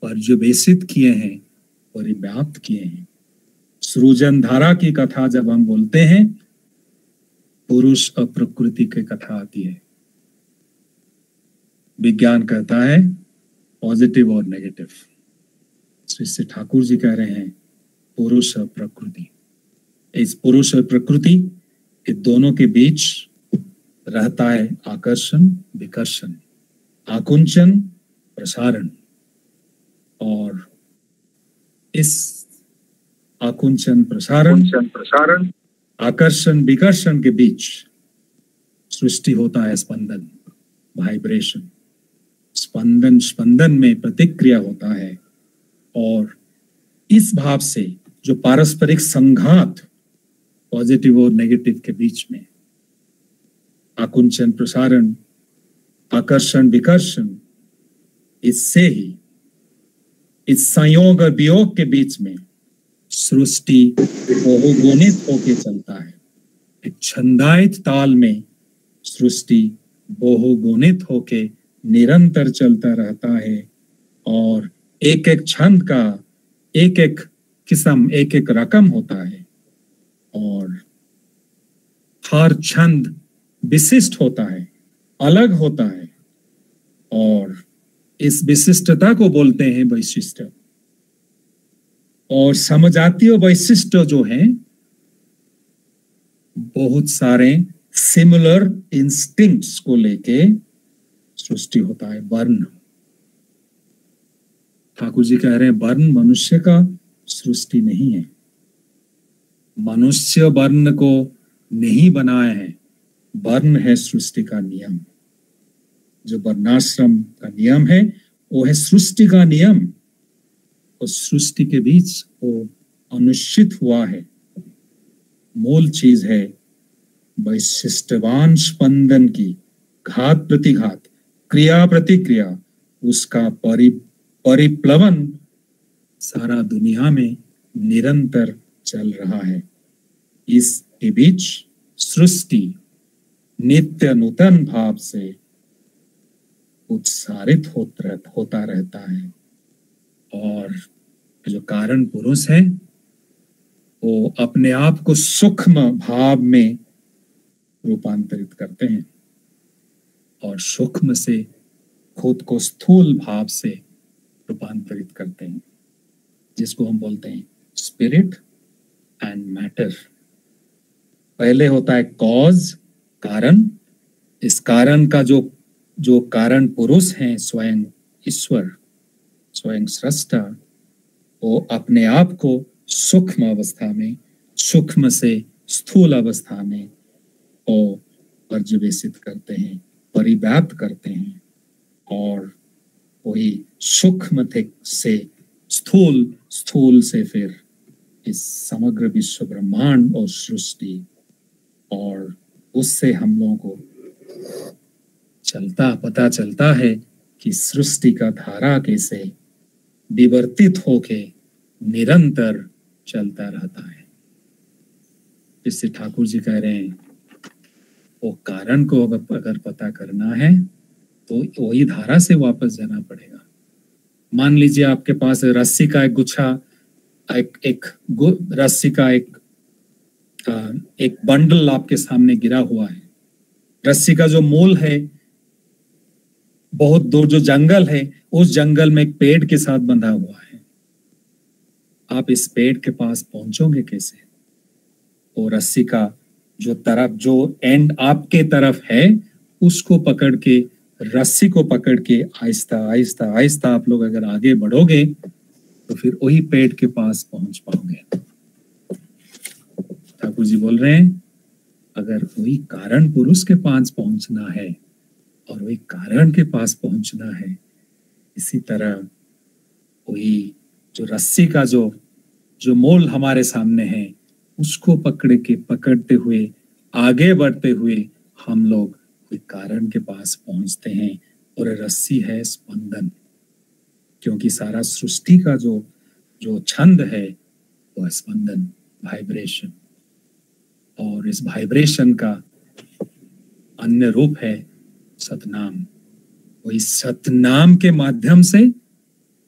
A: पर्यवेसित किए हैं, परिव्याप्त किए हैं। सृजन धारा की कथा जब हम बोलते हैं, पुरुष और प्रकृति की कथा आती है। विज्ञान कहता है पॉजिटिव और नेगेटिव। श्री ठाकुर जी कह रहे हैं पुरुष और प्रकृति। इस पुरुष और प्रकृति के दोनों के बीच रहता है आकर्षण विकर्षण, आकुंचन प्रसारण। और इस आकुंचन प्रसारण आकर्षण विकर्षण के बीच सृष्टि होता है स्पंदन, वाइब्रेशन। स्पंदन में प्रतिक्रिया होता है और इस भाव से जो पारस्परिक संघात पॉजिटिव और नेगेटिव के बीच में, आकुंचन प्रसारण, आकर्षण विकर्षण, इससे ही इस संयोग और वियोग के बीच में सृष्टि बहुगुणित होके चलता है। एक छंदायित ताल में सृष्टि बहुगुणित होके निरंतर चलता रहता है और एक एक छंद का एक एक किस्म, एक एक रकम होता है और हर छंद विशिष्ट होता है, अलग होता है और इस विशिष्टता को बोलते हैं वैशिष्ट। और समजातीय वैशिष्ट जो है, बहुत सारे सिमिलर इंस्टिंक्ट्स को लेके सृष्टि होता है। वर्ण, ठाकुर जी कह रहे हैं वर्ण मनुष्य का सृष्टि नहीं है। मनुष्य वर्ण को नहीं बनाया है, वर्ण है सृष्टि का नियम। जो वर्णाश्रम का नियम है वो है सृष्टि का नियम। और सृष्टि के बीच वो अनुष्ठित हुआ है। मूल चीज है वैशिष्टवान स्पंदन की घात प्रतिघात, क्रिया प्रतिक्रिया, उसका परिप्लवन सारा दुनिया में निरंतर चल रहा है। इसके बीच सृष्टि नित्य नूतन भाव से उत्सारित होता रहता है और जो कारण पुरुष है वो अपने आप को सूक्ष्म भाव में रूपांतरित करते हैं और सूक्ष्म से खुद को स्थूल भाव से रूपांतरित करते हैं, जिसको हम बोलते हैं स्पिरिट एंड मैटर। पहले होता है कॉज, कारण, इस कारण का जो जो कारण पुरुष हैं, स्वयं ईश्वर, स्वयं सृष्टा, वो अपने आप को सूक्ष्म अवस्था में, सूक्ष्म से स्थूल अवस्था में वो पर्यवेसित करते हैं, परिव्याप्त करते हैं, और वही सूक्ष्म से स्थूल, स्थूल से फिर इस समग्र विश्व ब्रह्मांड और सृष्टि, और उससे हम लोगों को पता चलता है कि सृष्टि का धारा कैसे विवर्तित होके निरंतर चलता रहता है। इससे ठाकुर जी कह रहे हैं वो कारण को अगर पता करना है तो वही धारा से वापस जाना पड़ेगा। मान लीजिए आपके पास रस्सी का एक गुच्छा, रस्सी का एक बंडल आपके सामने गिरा हुआ है। रस्सी का जो मूल है, बहुत दूर जो जंगल है, उस जंगल में एक पेड़ के साथ बंधा हुआ है। आप इस पेड़ के पास पहुंचोगे कैसे? वो रस्सी का जो तरफ, जो एंड आपके तरफ है, उसको पकड़ के, रस्सी को पकड़ के आहिस्ता आहिस्ता आहिस्ता आप लोग अगर आगे बढ़ोगे तो फिर वही पेड़ के पास पहुंच पाओगे। ठाकुर जी बोल रहे हैं अगर वही कारण पुरुष के पास पहुंचना है और वही कारण के पास पहुंचना है, इसी तरह वही जो रस्सी का जो मोल हमारे सामने है, उसको पकड़ते हुए आगे बढ़ते हुए हम लोग कोई कारण के पास पहुंचते हैं। और रस्सी है स्पंदन, क्योंकि सारा सृष्टि का जो छंद है वो स्पंदन, वाइब्रेशन, और इस वाइब्रेशन का अन्य रूप है सतनाम। वही सतनाम के माध्यम से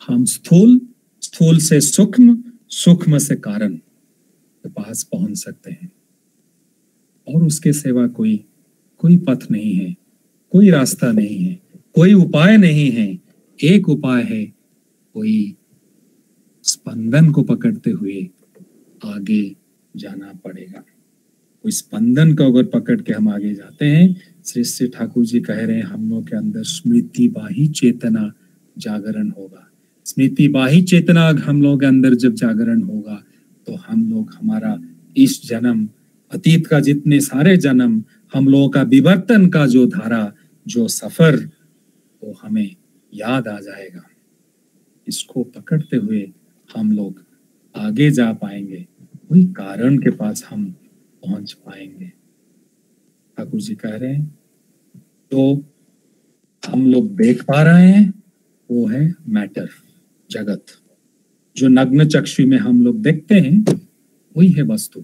A: हम स्थूल, स्थूल से सूक्ष्म, सूक्ष्म से कारण के पास पहुंच सकते हैं। और उसके सिवा कोई पथ नहीं है, कोई रास्ता नहीं है, कोई उपाय नहीं है। एक उपाय है, कोई स्पंदन को पकड़ते हुए आगे जाना पड़ेगा। कोई स्पंदन को अगर पकड़ के हम आगे जाते हैं, श्री ठाकुर जी कह रहे हैं हम लोग के अंदर स्मृति बाही चेतना जागरण होगा। स्मृति बाही चेतना हम लोग के अंदर जब जागरण होगा तो हम लोग, हमारा इस जन्म, अतीत का जितने सारे जन्म, हम लोगों का विवर्तन का जो धारा, जो सफर, वो हमें याद आ जाएगा। इसको पकड़ते हुए हम लोग आगे जा पाएंगे, वही कारण के पास हम पहुंच पाएंगे। ठाकुर जी कह रहे हैं तो हम लोग देख पा रहे हैं वो है मैटर, जगत। जो नग्न चक्षु में हम लोग देखते हैं वही है वस्तु।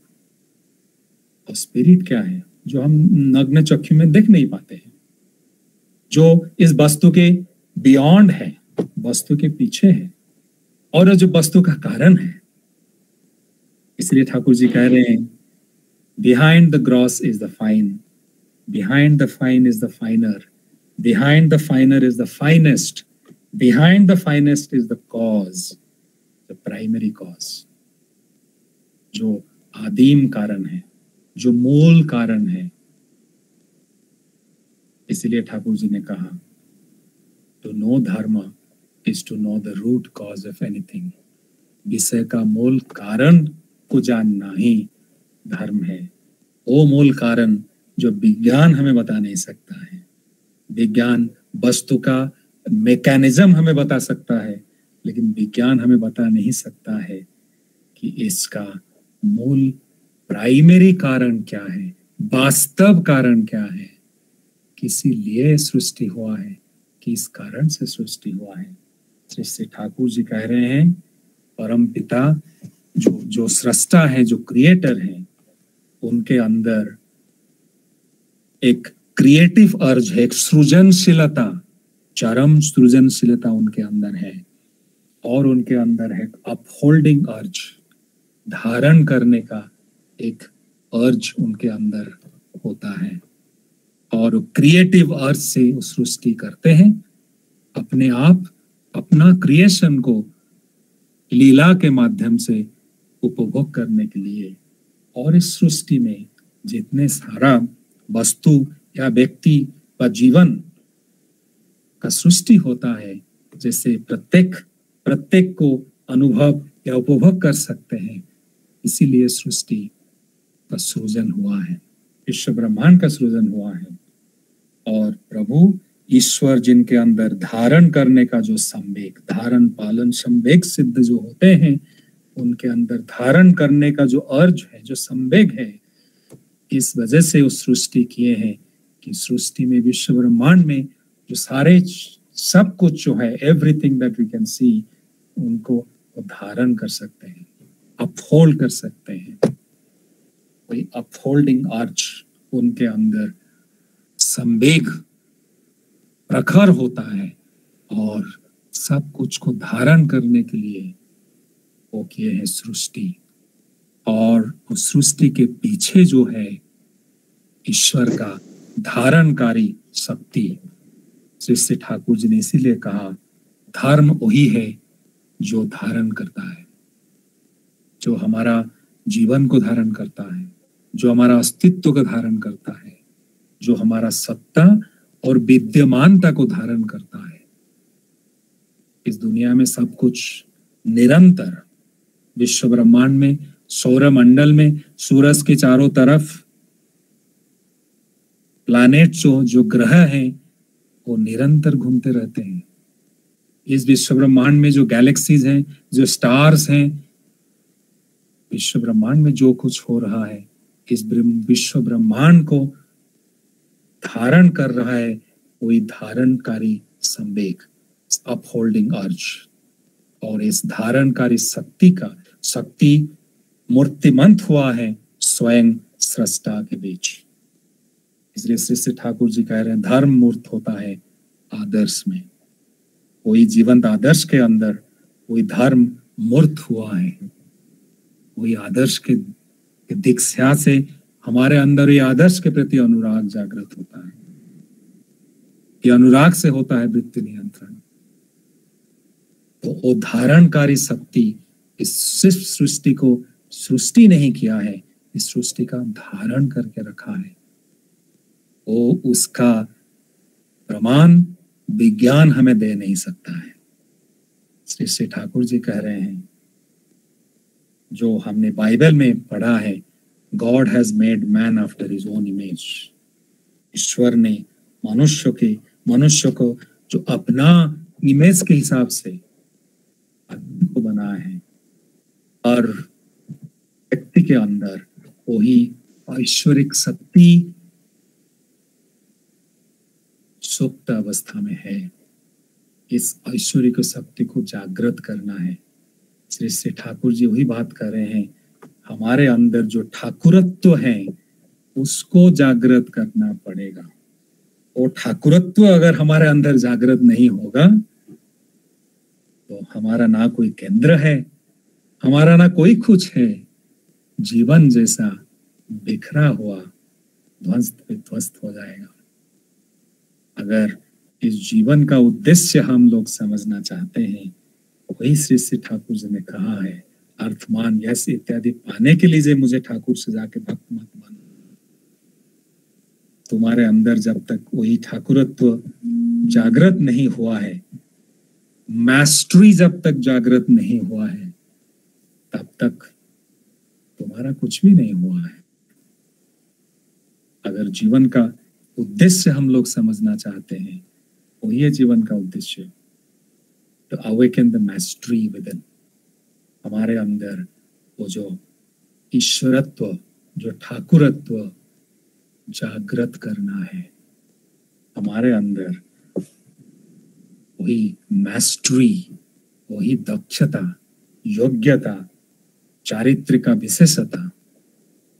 A: और स्पिरिट क्या है? जो हम नग्न चक्षु में देख नहीं पाते हैं, जो इस वस्तु के बियॉन्ड है, वस्तु के पीछे है, और जो वस्तु का कारण है। इसलिए ठाकुर जी कह रहे हैं behind the gross is the fine, behind the fine is the फाइनर, behind the फाइनर is the finest, behind the finest is the cause, the primary cause. जो आदिम कारण है, जो मूल कारण है। इसलिए ठाकुर जी ने कहा to know dharma is to know the root cause of anything. विषय का मूल कारण को जानना ही धर्म है। वो मूल कारण जो विज्ञान हमें बता नहीं सकता है। विज्ञान वस्तु का मैकेनिज्म हमें बता सकता है, लेकिन विज्ञान हमें बता नहीं सकता है कि इसका मूल प्राइमरी कारण क्या है, वास्तव कारण क्या है, किसी लिए सृष्टि हुआ है, किस कारण से सृष्टि हुआ है। श्री ठाकुर जी कह रहे हैं परम पिता जो सृष्टा है, जो क्रिएटर है, उनके अंदर एक क्रिएटिव अर्ज है, एक सृजनशीलता, चरम सृजनशीलता उनके अंदर है। और उनके अंदर है अपहोल्डिंग अर्ज, धारण करने का एक अर्ज उनके अंदर होता है। और क्रिएटिव अर्ज से वो सृष्टि करते हैं अपने आप, अपना क्रिएशन को लीला के माध्यम से उपभोग करने के लिए। और इस सृष्टि में जितने सारा वस्तु या व्यक्ति व जीवन का सृष्टि होता है, जैसे प्रत्येक को अनुभव या उपभोग कर सकते हैं। इसीलिए सृष्टि का सृजन हुआ है, विश्व ब्रह्मांड का सृजन हुआ है। और प्रभु ईश्वर जिनके अंदर धारण करने का जो संवेग, धारण पालन संवेग सिद्ध जो होते हैं, उनके अंदर धारण करने का जो अर्ज है, जो संवेग है, इस वजह से उस सृष्टि किए हैं कि सृष्टि में, विश्व ब्रह्मांड में जो सारे सब कुछ जो है, everything that we can see, उनको वो धारण कर सकते हैं, अपहोल्ड कर सकते हैं। कोई अपहोल्डिंग आर्च उनके अंदर संवेग प्रखर होता है और सब कुछ को धारण करने के लिए वो किए हैं सृष्टि। और उस सृष्टि के पीछे जो है ईश्वर का धारणकारी शक्ति। श्री ठाकुर जी ने इसीलिए कहा धर्म वही है जो धारण करता है, जो हमारा जीवन को धारण करता है, जो हमारा अस्तित्व को धारण करता है, जो हमारा सत्ता और विद्यमानता को धारण करता है। इस दुनिया में सब कुछ निरंतर, विश्व ब्रह्मांड में, सौरमंडल में, सूरज के चारों तरफ प्लैनेट जो ग्रह हैं वो निरंतर घूमते रहते हैं। इस विश्व ब्रह्मांड में जो गैलेक्सीज हैं, जो स्टार्स हैं, विश्व ब्रह्मांड में जो कुछ हो रहा है, इस विश्व ब्रह्मांड को धारण कर रहा है वही धारणकारी संवेग, अपहोल्डिंग अर्ज। और इस धारणकारी शक्ति मूर्तिमंत हुआ है स्वयं सृष्टा के बीच। इसलिए श्री ठाकुर जी कह रहे हैं धर्म मूर्त होता है आदर्श में। वही जीवंत आदर्श के अंदर वही धर्म मूर्त हुआ है। वही आदर्श के दीक्षा से हमारे अंदर ये आदर्श के प्रति अनुराग जागृत होता है। ये अनुराग से होता है वृत्ति नियंत्रण। तो वो धारणकारी शक्ति इस सृष्टि को सृष्टि नहीं किया है, इस सृष्टि का धारण करके रखा है। वो उसका प्रमाण विज्ञान हमें दे नहीं सकता है। श्री ठाकुर जी कह रहे हैं जो हमने बाइबल में पढ़ा है, God has made man after his own image. ईश्वर ने मनुष्य को जो अपना इमेज के हिसाब से को बनाया है। और व्यक्ति के अंदर वही ऐश्वरिक शक्ति सुप्त अवस्था में है। इस ऐश्वरिक शक्ति को जागृत करना है। श्री ठाकुर जी वही बात कर रहे हैं, हमारे अंदर जो ठाकुरत्व है उसको जागृत करना पड़ेगा। वो ठाकुरत्व अगर हमारे अंदर जागृत नहीं होगा तो हमारा ना कोई केंद्र है, हमारा ना कोई कुछ है। जीवन जैसा बिखरा हुआ ध्वस्त विध्वस्त हो जाएगा। अगर इस जीवन का उद्देश्य हम लोग समझना चाहते हैं, वही श्री ठाकुर जी ने कहा है, अर्थमान यश इत्यादि पाने के लिए मुझे ठाकुर से जाके भक्त मत बनो। तुम्हारे अंदर जब तक वही ठाकुरत्व जागृत नहीं हुआ है, मास्टरी जब तक जागृत नहीं हुआ है, तब तक तुम्हारा कुछ भी नहीं हुआ है। अगर जीवन का उद्देश्य हम लोग समझना चाहते हैं, वही है जीवन का उद्देश्य, to awaken the mastery within। हमारे अंदर वो जो ईश्वरत्व, जो ठाकुरत्व जागृत करना है। हमारे अंदर वही मैस्ट्री, वही दक्षता, योग्यता, चारित्रिक विशेषता,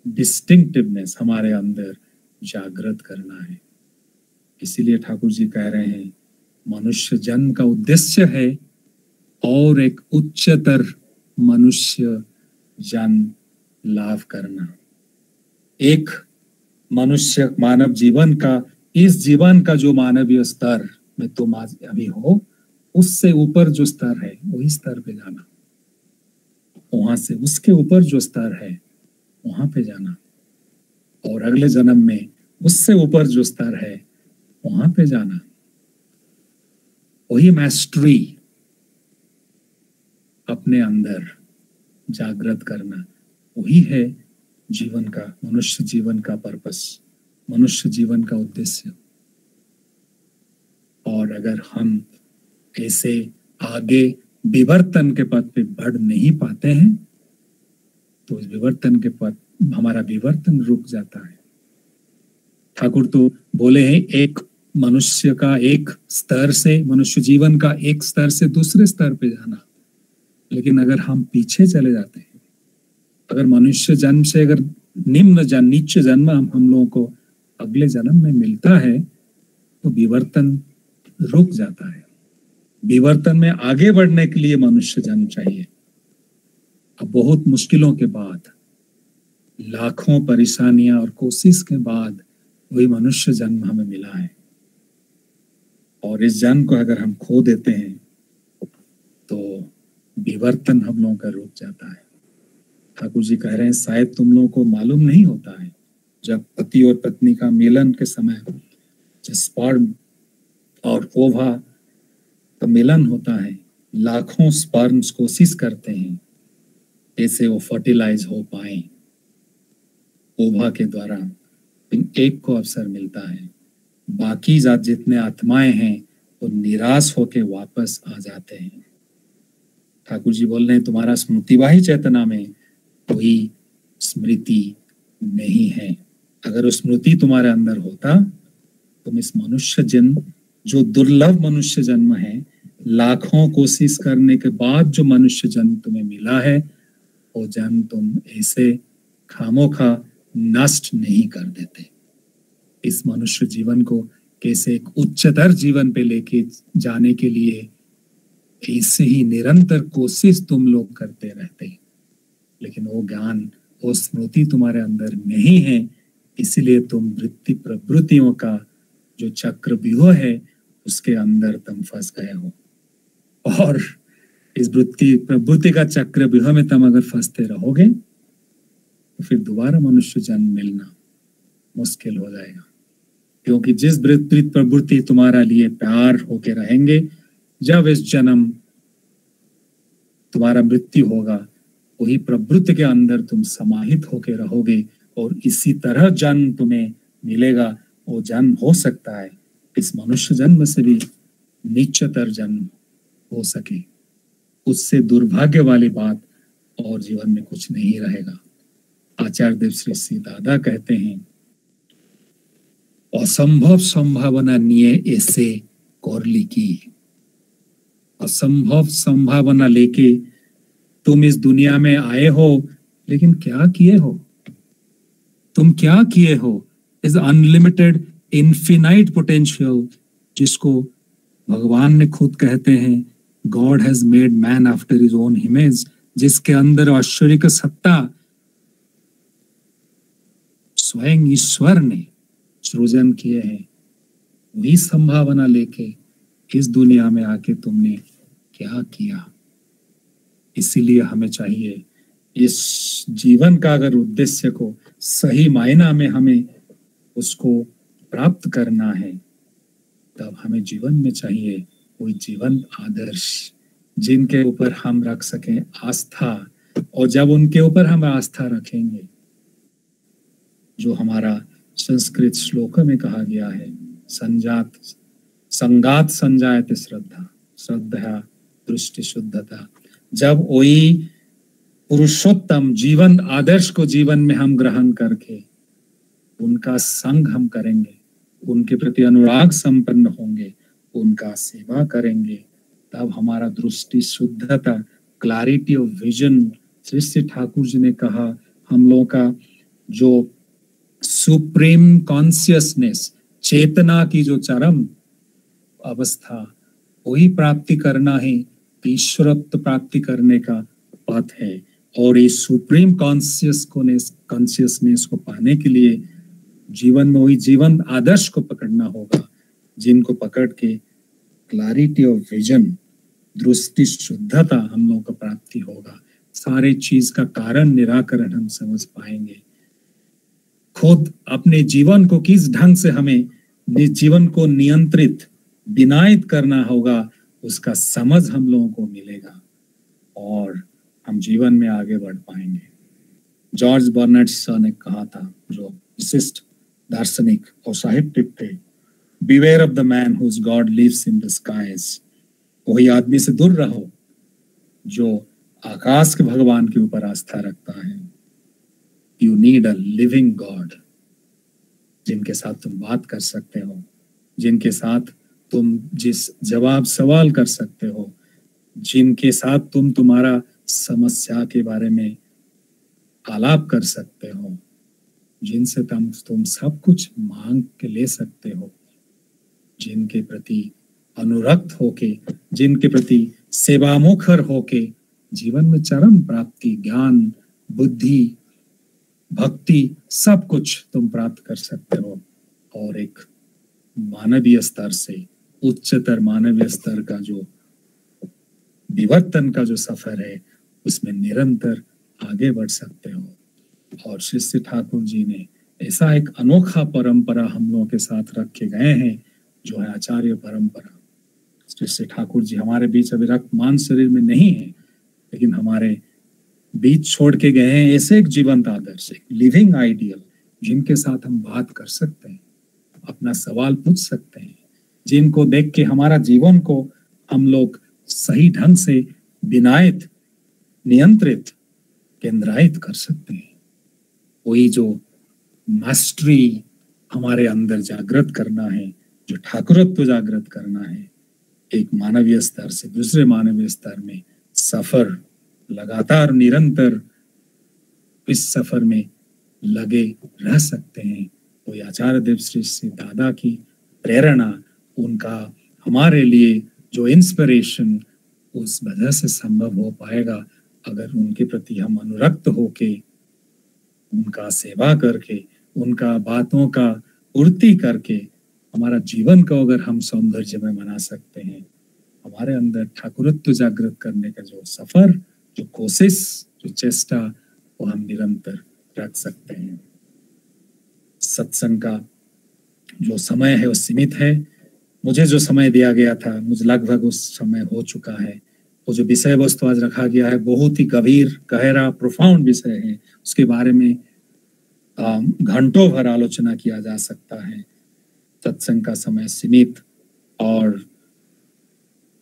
A: डिस्टिंक्टिवनेस हमारे अंदर जागृत करना है। इसीलिए ठाकुर जी कह रहे हैं मनुष्य जन्म का उद्देश्य है और एक उच्चतर मनुष्य जन्म लाभ करना। एक मनुष्य मानव जीवन का, इस जीवन का जो मानवीय स्तर में तुम आज अभी हो, उससे ऊपर जो स्तर है वही स्तर पे जाना। वहां से उसके ऊपर जो स्तर है वहां पे जाना। और अगले जन्म में उससे ऊपर जो स्तर है वहां पे जाना, वही मैस्ट्री अपने अंदर जागृत करना, वही है जीवन का, मनुष्य जीवन का पर्पस, मनुष्य जीवन का उद्देश्य। और अगर हम ऐसे आगे विवर्तन के पथ पे बढ़ नहीं पाते हैं तो इस विवर्तन के पथ, हमारा विवर्तन रुक जाता है। ठाकुर तो बोले हैं एक मनुष्य का एक स्तर से, मनुष्य जीवन का एक स्तर से दूसरे स्तर पे जाना, लेकिन अगर हम पीछे चले जाते हैं, अगर मनुष्य जन्म से अगर निम्न जन्म, नीच जन्म हम लोगों को अगले जन्म में मिलता है तो विवर्तन रुक जाता है। विवर्तन में आगे बढ़ने के लिए मनुष्य जन्म चाहिए। अब बहुत मुश्किलों के बाद, लाखों परेशानियां और कोशिश के बाद वही मनुष्य जन्म हमें मिला है, और इस जन्म को अगर हम खो देते हैं तो विवर्तन हम लोगों का रुक जाता है। ठाकुर जी कह रहे हैं शायद तुम लोगों को मालूम नहीं होता है, जब पति और पत्नी का मिलन के समय स्पर्म और ओवा का मिलन होता है, लाखों स्पर्म्स कोशिश करते हैं ऐसे वो फर्टिलाइज हो पाए ओवा के द्वारा, एक को अवसर मिलता है। बाकी जात जितने आत्माएं हैं वो निराश होके वापस आ जाते हैं। ठाकुर जी बोल रहे हैं तुम्हारा स्मृतिवाही चेतना में कोई स्मृति नहीं है। अगर वो स्मृति तुम्हारे अंदर होता, तुम इस मनुष्य जन्म, जो दुर्लभ मनुष्य जन्म है, लाखों कोशिश करने के बाद जो मनुष्य जन्म तुम्हें मिला है, वो जन्म तुम ऐसे खामोखा नष्ट नहीं कर देते। इस मनुष्य जीवन को कैसे एक उच्चतर जीवन पे लेके जाने के लिए ऐसे ही निरंतर कोशिश तुम लोग करते रहते, लेकिन वो ज्ञान, वो स्मृति तुम्हारे अंदर नहीं है, इसलिए तुम वृत्ति प्रवृत्तियों का जो चक्रव्यूह है उसके अंदर तुम फंस गए हो। और इस वृत्ति प्रवृत्ति का चक्रव्यूह में तुम अगर फंसते रहोगे तो फिर दोबारा मनुष्य जन्म मिलना मुश्किल हो जाएगा, क्योंकि जिस वृत्ति प्रवृत्ति तुम्हारा लिए प्यार होके रहेंगे, जब इस जन्म तुम्हारा मृत्यु होगा वही प्रवृत्ति के अंदर तुम समाहित होके रहोगे, और इसी तरह जन्म तुम्हें मिलेगा। वो जन्म हो सकता है इस मनुष्य जन्म से भी नीचतर जन्म हो सके, उससे दुर्भाग्य वाली बात और जीवन में कुछ नहीं रहेगा। आचार्य देव श्री दादा कहते हैं असंभव संभावना निये ऐसे कोरली की। असंभव संभावना लेके तुम इस दुनिया में आए हो, लेकिन क्या किए हो? तुम क्या किए हो? इज अनलिमिटेड इन्फिनाइट पोटेंशियल, जिसको भगवान ने खुद कहते हैं God has made man after his own image, जिसके अंदर ऐश्वर्य की सत्ता स्वयं ईश्वर ने सृजन किए हैं। वही संभावना लेके इस दुनिया में आके तुमने क्या किया? इसीलिए हमें चाहिए इस जीवन का अगर उद्देश्य को सही मायना में हमें उसको प्राप्त करना है, तब हमें जीवन में चाहिए कोई जीवन आदर्श जिनके ऊपर हम रख सकें आस्था। और जब उनके ऊपर हम आस्था रखेंगे, जो हमारा संस्कृत श्लोक में कहा गया है, संगात संजायते श्रद्धा, श्रद्धा दृष्टि शुद्धता, जब वही पुरुषोत्तम जीवन आदर्श को जीवन में हम ग्रहण करके उनका संग हम करेंगे, उनके प्रति अनुराग संपन्न होंगे, उनका सेवा करेंगे, तब हमारा दृष्टि शुद्धता, clarity of vision, Shri Thakur ji ने कहा हम लोगों का जो सुप्रीम कॉन्शियसनेस, चेतना की जो चरम अवस्था, वही प्राप्ति करना ही ईश्वरत्व प्राप्ति करने का पथ है। और इस सुप्रीम कॉन्शियसनेस को पाने के लिए जीवन में वही जीवन आदर्श को पकड़ना होगा, जिनको पकड़ के क्लैरिटी ऑफ विजन, दृष्टि शुद्धता हम लोगों को प्राप्ति होगा। सारे चीज का कारण निराकरण हम समझ पाएंगे। खुद अपने जीवन को किस ढंग से हमें जीवन को नियंत्रित विनायत करना होगा, उसका समझ हम लोगों को मिलेगा और हम जीवन में आगे बढ़ पाएंगे। जॉर्ज बर्नार्ड शॉ ने कहा था, जो विशिष्ट दार्शनिक और साहित्यिक थे, Beware of the man whose God lives in the skies। वही आदमी से दूर रहो जो आकाश के भगवान के ऊपर आस्था रखता है। You need a living God, जिनके साथ तुम बात कर सकते हो, जिनके साथ तुम जिस जवाब सवाल कर सकते हो, जिनके साथ तुम तुम्हारा समस्या के बारे में आलाप कर सकते हो, जिनसे तुम सब कुछ मांग के ले सकते हो, जिनके प्रति अनुरक्त होके, जिनके प्रति सेवामुखर होके जीवन में चरम प्राप्ति, ज्ञान, बुद्धि, भक्ति सब कुछ तुम प्राप्त कर सकते हो और एक मानवीय स्तर से उच्चतर मानवीय स्तर का जो विवर्तन का जो सफर है उसमें निरंतर आगे बढ़ सकते हो। और शिष्य ठाकुर जी ने ऐसा एक अनोखा परंपरा हम लोगों के साथ रख के गए हैं जो है आचार्य परंपरा। शिष्य ठाकुर जी हमारे बीच अभी रक्त मांस शरीर में नहीं है, लेकिन हमारे बीच छोड़ के गए हैं ऐसे एक जीवंत आदर्श, एक लिविंग आइडियल, जिनके साथ हम बात कर सकते हैं, अपना सवाल पूछ सकते हैं, जिनको देख के हमारा जीवन को हम लोग सही ढंग से विनायत, नियंत्रित, केंद्रायित कर सकते हैं। वही जो मास्टरी हमारे अंदर जागृत करना है, जो ठाकुरत्व जागृत करना है, एक मानवीय स्तर से दूसरे मानवीय स्तर में सफर, लगातार निरंतर इस सफर में लगे रह सकते हैं। तो आचार्य देव श्री दादा की प्रेरणा, उनका हमारे लिए जो इंस्पिरेशन, उस वजह से संभव हो पाएगा अगर उनके प्रति हम अनुरक्त होके, उनका सेवा करके, उनका बातों का पूर्ति करके हमारा जीवन को अगर हम सौंदर्य में बना सकते हैं, हमारे अंदर ठाकुरत्व जागृत करने का जो सफर, जो कोशिश, जो चेष्टा, वो हम निरंतर रख सकते हैं। सत्संग का जो समय है वो सीमित है। मुझे जो समय दिया गया था, मुझे लगभग उस समय हो चुका है। वो जो विषय वस्तु आज रखा गया है बहुत ही गंभीर, गहरा, प्रोफाउंड विषय है। उसके बारे में घंटों भर आलोचना किया जा सकता है। सत्संग का समय सीमित और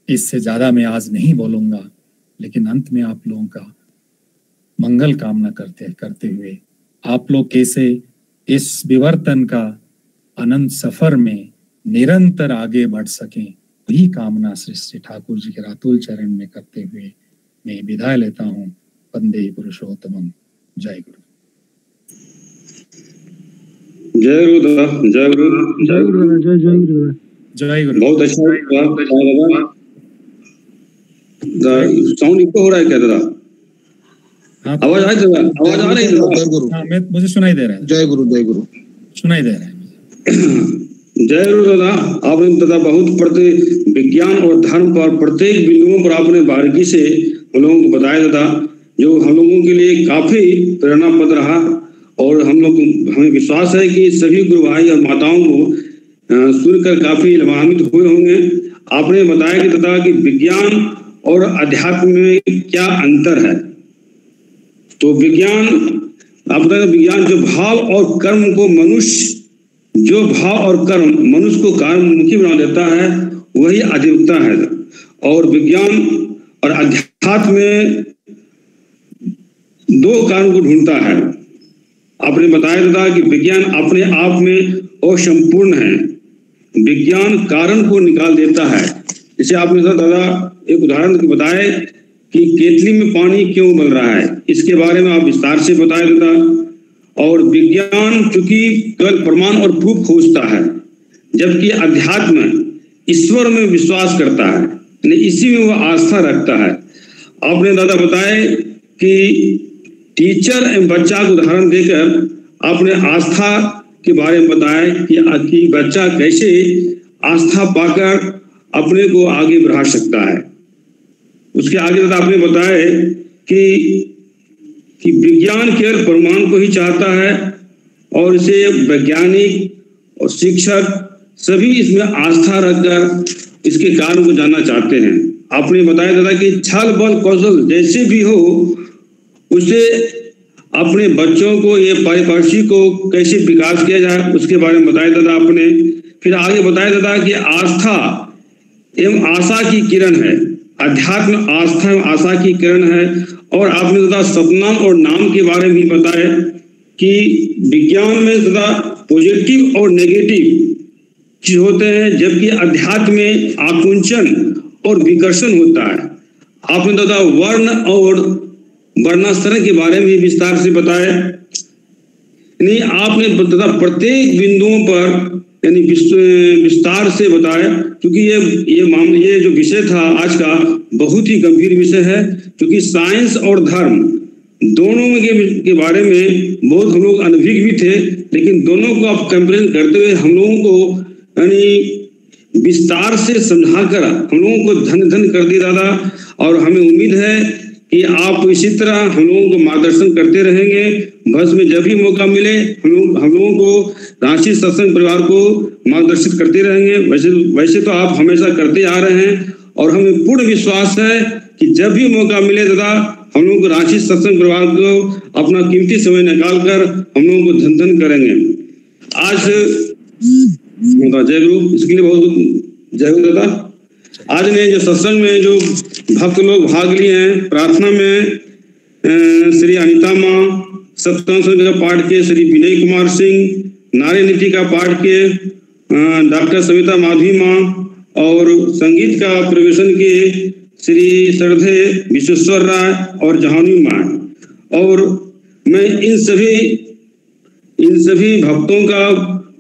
A: इससे ज्यादा मैं आज नहीं बोलूंगा, लेकिन अंत में आप लोगों का मंगल कामना करते हुए आप लोग कैसे इस विवर्तन का अनंत सफर में निरंतर आगे बढ़ सकें, वही कामना श्री श्री ठाकुर जी के रातुल चरण में करते हुए मैं विदाई लेता हूँ। वंदे पुरुषोत्तमं। जय गुरु।
C: जय गुरु, जय गुरु,
B: जय गुरु, जय गुरु,
A: जय गुरु।
C: बहुत अच्छा। साउंड इको हो रहा है क्या दादा?
A: हाँ,
C: आवाज आ रही है? आवाज आ रही है?
B: जय गुरु।
A: हाँ, मुझे सुनाई दे रहा है।
B: जय गुरु, जय गुरु,
A: सुनाई दे रहा है।
C: जय गुरु दादा। आपने दादा बहुत प्रति विज्ञान और धर्म पर प्रत्येक बिंदुओं पर आपने बारीकी से हम लोगों को बताया दादा, जो हम लोगों के लिए काफी प्रेरणापद रहा। और हमें विश्वास है कि सभी गुरु भाई और माताओं को सुनकर काफी लाभान्वित हुए होंगे। आपने बताया कि दादा कि विज्ञान और अध्यात्म में क्या अंतर है। तो विज्ञान, आप बताए विज्ञान जो भाव और कर्म को मनुष्य, जो भाव और कर्म मनुष्य को कर्ममुखी बना देता है, वही अधिकता है। और विज्ञान और अध्यात्म में दो कारण को ढूंढता है। आपने बताया था कि विज्ञान अपने आप में असंपूर्ण है, विज्ञान कारण को निकाल देता है। जैसे आपने दादा एक उदाहरण बताया कि केतली में पानी क्यों उबल रहा है, इसके बारे में आप विस्तार से बताया दादा। और विज्ञान चूंकि केवल प्रमाण और प्रूफ खोजता है, जबकि अध्यात्म ईश्वर में विश्वास करता है, इसी में वह आस्था रखता है। आपने दादा बताया कि टीचर एवं बच्चा को उदाहरण देकर आपने आस्था के बारे में बताया कि बच्चा कैसे आस्था पाकर अपने को आगे बढ़ा सकता है। उसके आगे दादा आपने बताया कि विज्ञान केवल प्रमाण को ही चाहता है और इसे वैज्ञानिक और शिक्षक सभी इसमें आस्था रखकर इसके कारण को जानना चाहते हैं। आपने बताया दादा कि छल बल कौशल जैसे भी हो उसे अपने बच्चों को ये परिपाटी को कैसे विकास किया जाए उसके बारे में बताया दादा आपने। फिर आगे बताया दादा कि आस्था एवं आशा की किरण है, अध्यात्म आस्था एवं आशा की किरण है। और आपने दादा सपना और नाम के बारे में भी बताया कि विज्ञान में दादा पॉजिटिव और नेगेटिव चीज होते हैं, जबकि अध्यात्म में आकुंचन और विकर्षण होता है। आपने दादा वर्ण और वर्णाश्रम के बारे में विस्तार से बताया। नहीं, आपने दादा प्रत्येक बिंदुओं पर यानी विस्तार से बताया, क्योंकि ये जो विषय था आज का बहुत ही गंभीर विषय है, क्योंकि साइंस और धर्म दोनों के बारे में बहुत हम लोग अनभिज्ञ भी थे, लेकिन दोनों को आप कंपेरिजन करते हुए हम लोगों को यानी विस्तार से समझाकर हम लोगों को धन कर दिया दादा। और हमें उम्मीद है कि आप इसी तरह हम लोगों को मार्गदर्शन करते रहेंगे। भविष्य में जब भी मौका मिले हम लोगों को रांची सत्संग परिवार को मार्गदर्शित करते रहेंगे। वैसे तो आप हमेशा करते आ रहे हैं और हमें पूर्ण विश्वास है कि जब भी मौका मिले दादा हम लोगों को रांची सत्संग परिवार को अपना कीमती समय निकाल कर हम लोगों को धन करेंगे। आज जय गुरु, इसके लिए बहुत जय गुरु दादा। आज ने जो सत्संग में जो भक्त लोग भाग लिए हैं, प्रार्थना में श्री अनिता माँ, सप्तम का पाठ के श्री विनय कुमार सिंह, नारी नीति का पाठ के डॉक्टर सविता माधवी माँ और संगीत का प्रवेशन के श्री श्रद्धे विश्वेश्वर राय और जहानी माँ। और मैं इन सभी भक्तों का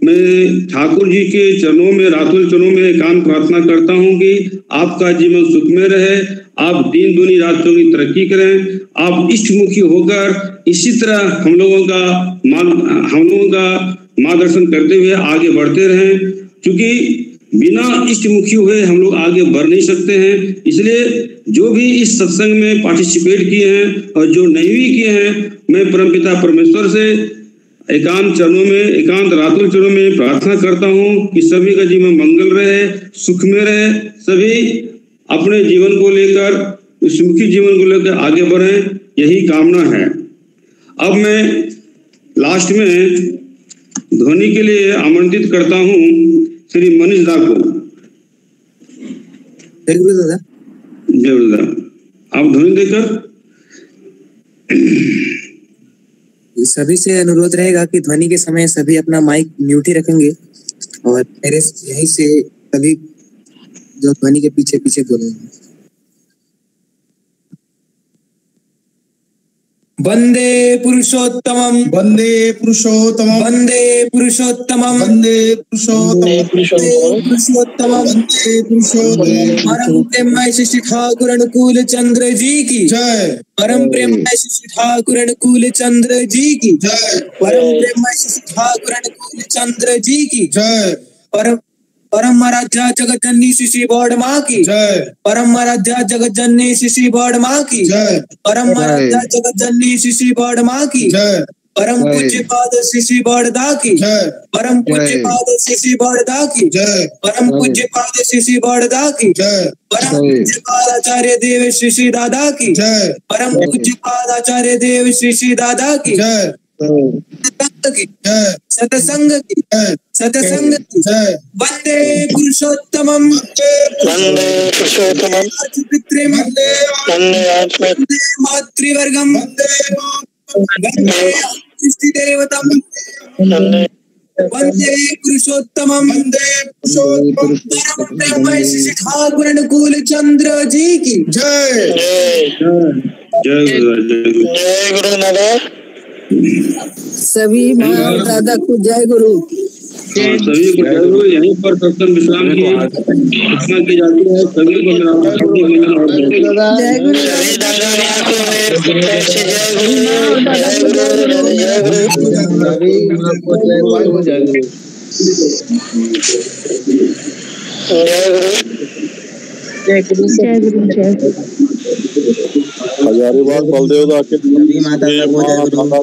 C: मैं ठाकुर जी के चरणों में, रातुल चरणों में एकांत प्रार्थना करता हूं कि आपका जीवन सुख में रहे, आप दिन दुनी रात चौगुनी तरक्की करें, आप इष्टमुखी होकर इसी तरह हम लोगों का मार्गदर्शन करते हुए आगे बढ़ते रहें, क्योंकि बिना इष्टमुखी हुए हम लोग आगे बढ़ नहीं सकते हैं। इसलिए जो भी इस सत्संग में पार्टिसिपेट किए हैं और जो नहीं भी किए हैं, मैं परमपिता परमेश्वर से एकांत रातुल चरणों में प्रार्थना करता हूं कि सभी का जीवन मंगल रहे, सुख में रहे, सभी अपने जीवन को लेकर, सुखी जीवन को लेकर आगे बढ़े, यही कामना है। अब मैं लास्ट में ध्वनि के लिए आमंत्रित करता हूं श्री मनीष दा को। जय गुरु दादा, आप ध्वनि देकर।
E: सभी से अनुरोध रहेगा कि ध्वनि के समय सभी अपना माइक म्यूट ही रखेंगे और मेरे यहीं से सभी जो ध्वनि के पीछे पीछे बोलेंगे। वंदे पुरुषोत्तमम, वंदे पुरुषोत्तमम, वंदे पुरुषोत्तमम, वंदे पुरुषोत्तमम, वंदे पुरुषोत्तमम। परम प्रेममय श्री ठाकुर अनुकूल चंद्र जी की जय। परम प्रेममय श्री ठाकुर अनुकूल चंद्र जी की जय। परम प्रेममय श्री ठाकुर अनुकूल चंद्र जी की जय। परम आराध्या जगत जननी श्री बौड़ माँ की जय। परम आराध्या जगत जननी श्री बौड़ माँ की जय। परम आराध्या जगत जननी श्री बौड़ माँ की जय। परम पूज्य पाद श्री बौड़दा की जय। परम पूज्य पाद श्री बौड़दा की जय। परम पूज्य पाद श्री बौड़दा की जय। परम पूज्य पाद आचार्य देव श्री दादा की जय। परम पूज्य पाद आचार्य देव श्री दादा की जय। सतसंग की सतसंग की वंदे पुरुषोत्तमम, वंदे पुरुषोत्तमम, वंदे मातृवर्गम, वंदे देवतम, वंदे पुरुषोत्तमम, वंदे पुरुषोत्तम। श्री ठाकुर अनुकूल चंद्र जी की जय।
C: जय गुरु दादा।
F: सभी माँ दादा को जय गुरु।
C: सभी को जय गुरु। यहीं पर सत्संग विश्राम की घोषणा की जाती है। सभी को जय गुरु।
G: हजारीबाग बलदेव दा के माता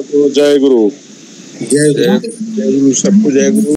G: को जय गुरु। जय गुरु सबको जय गुरु।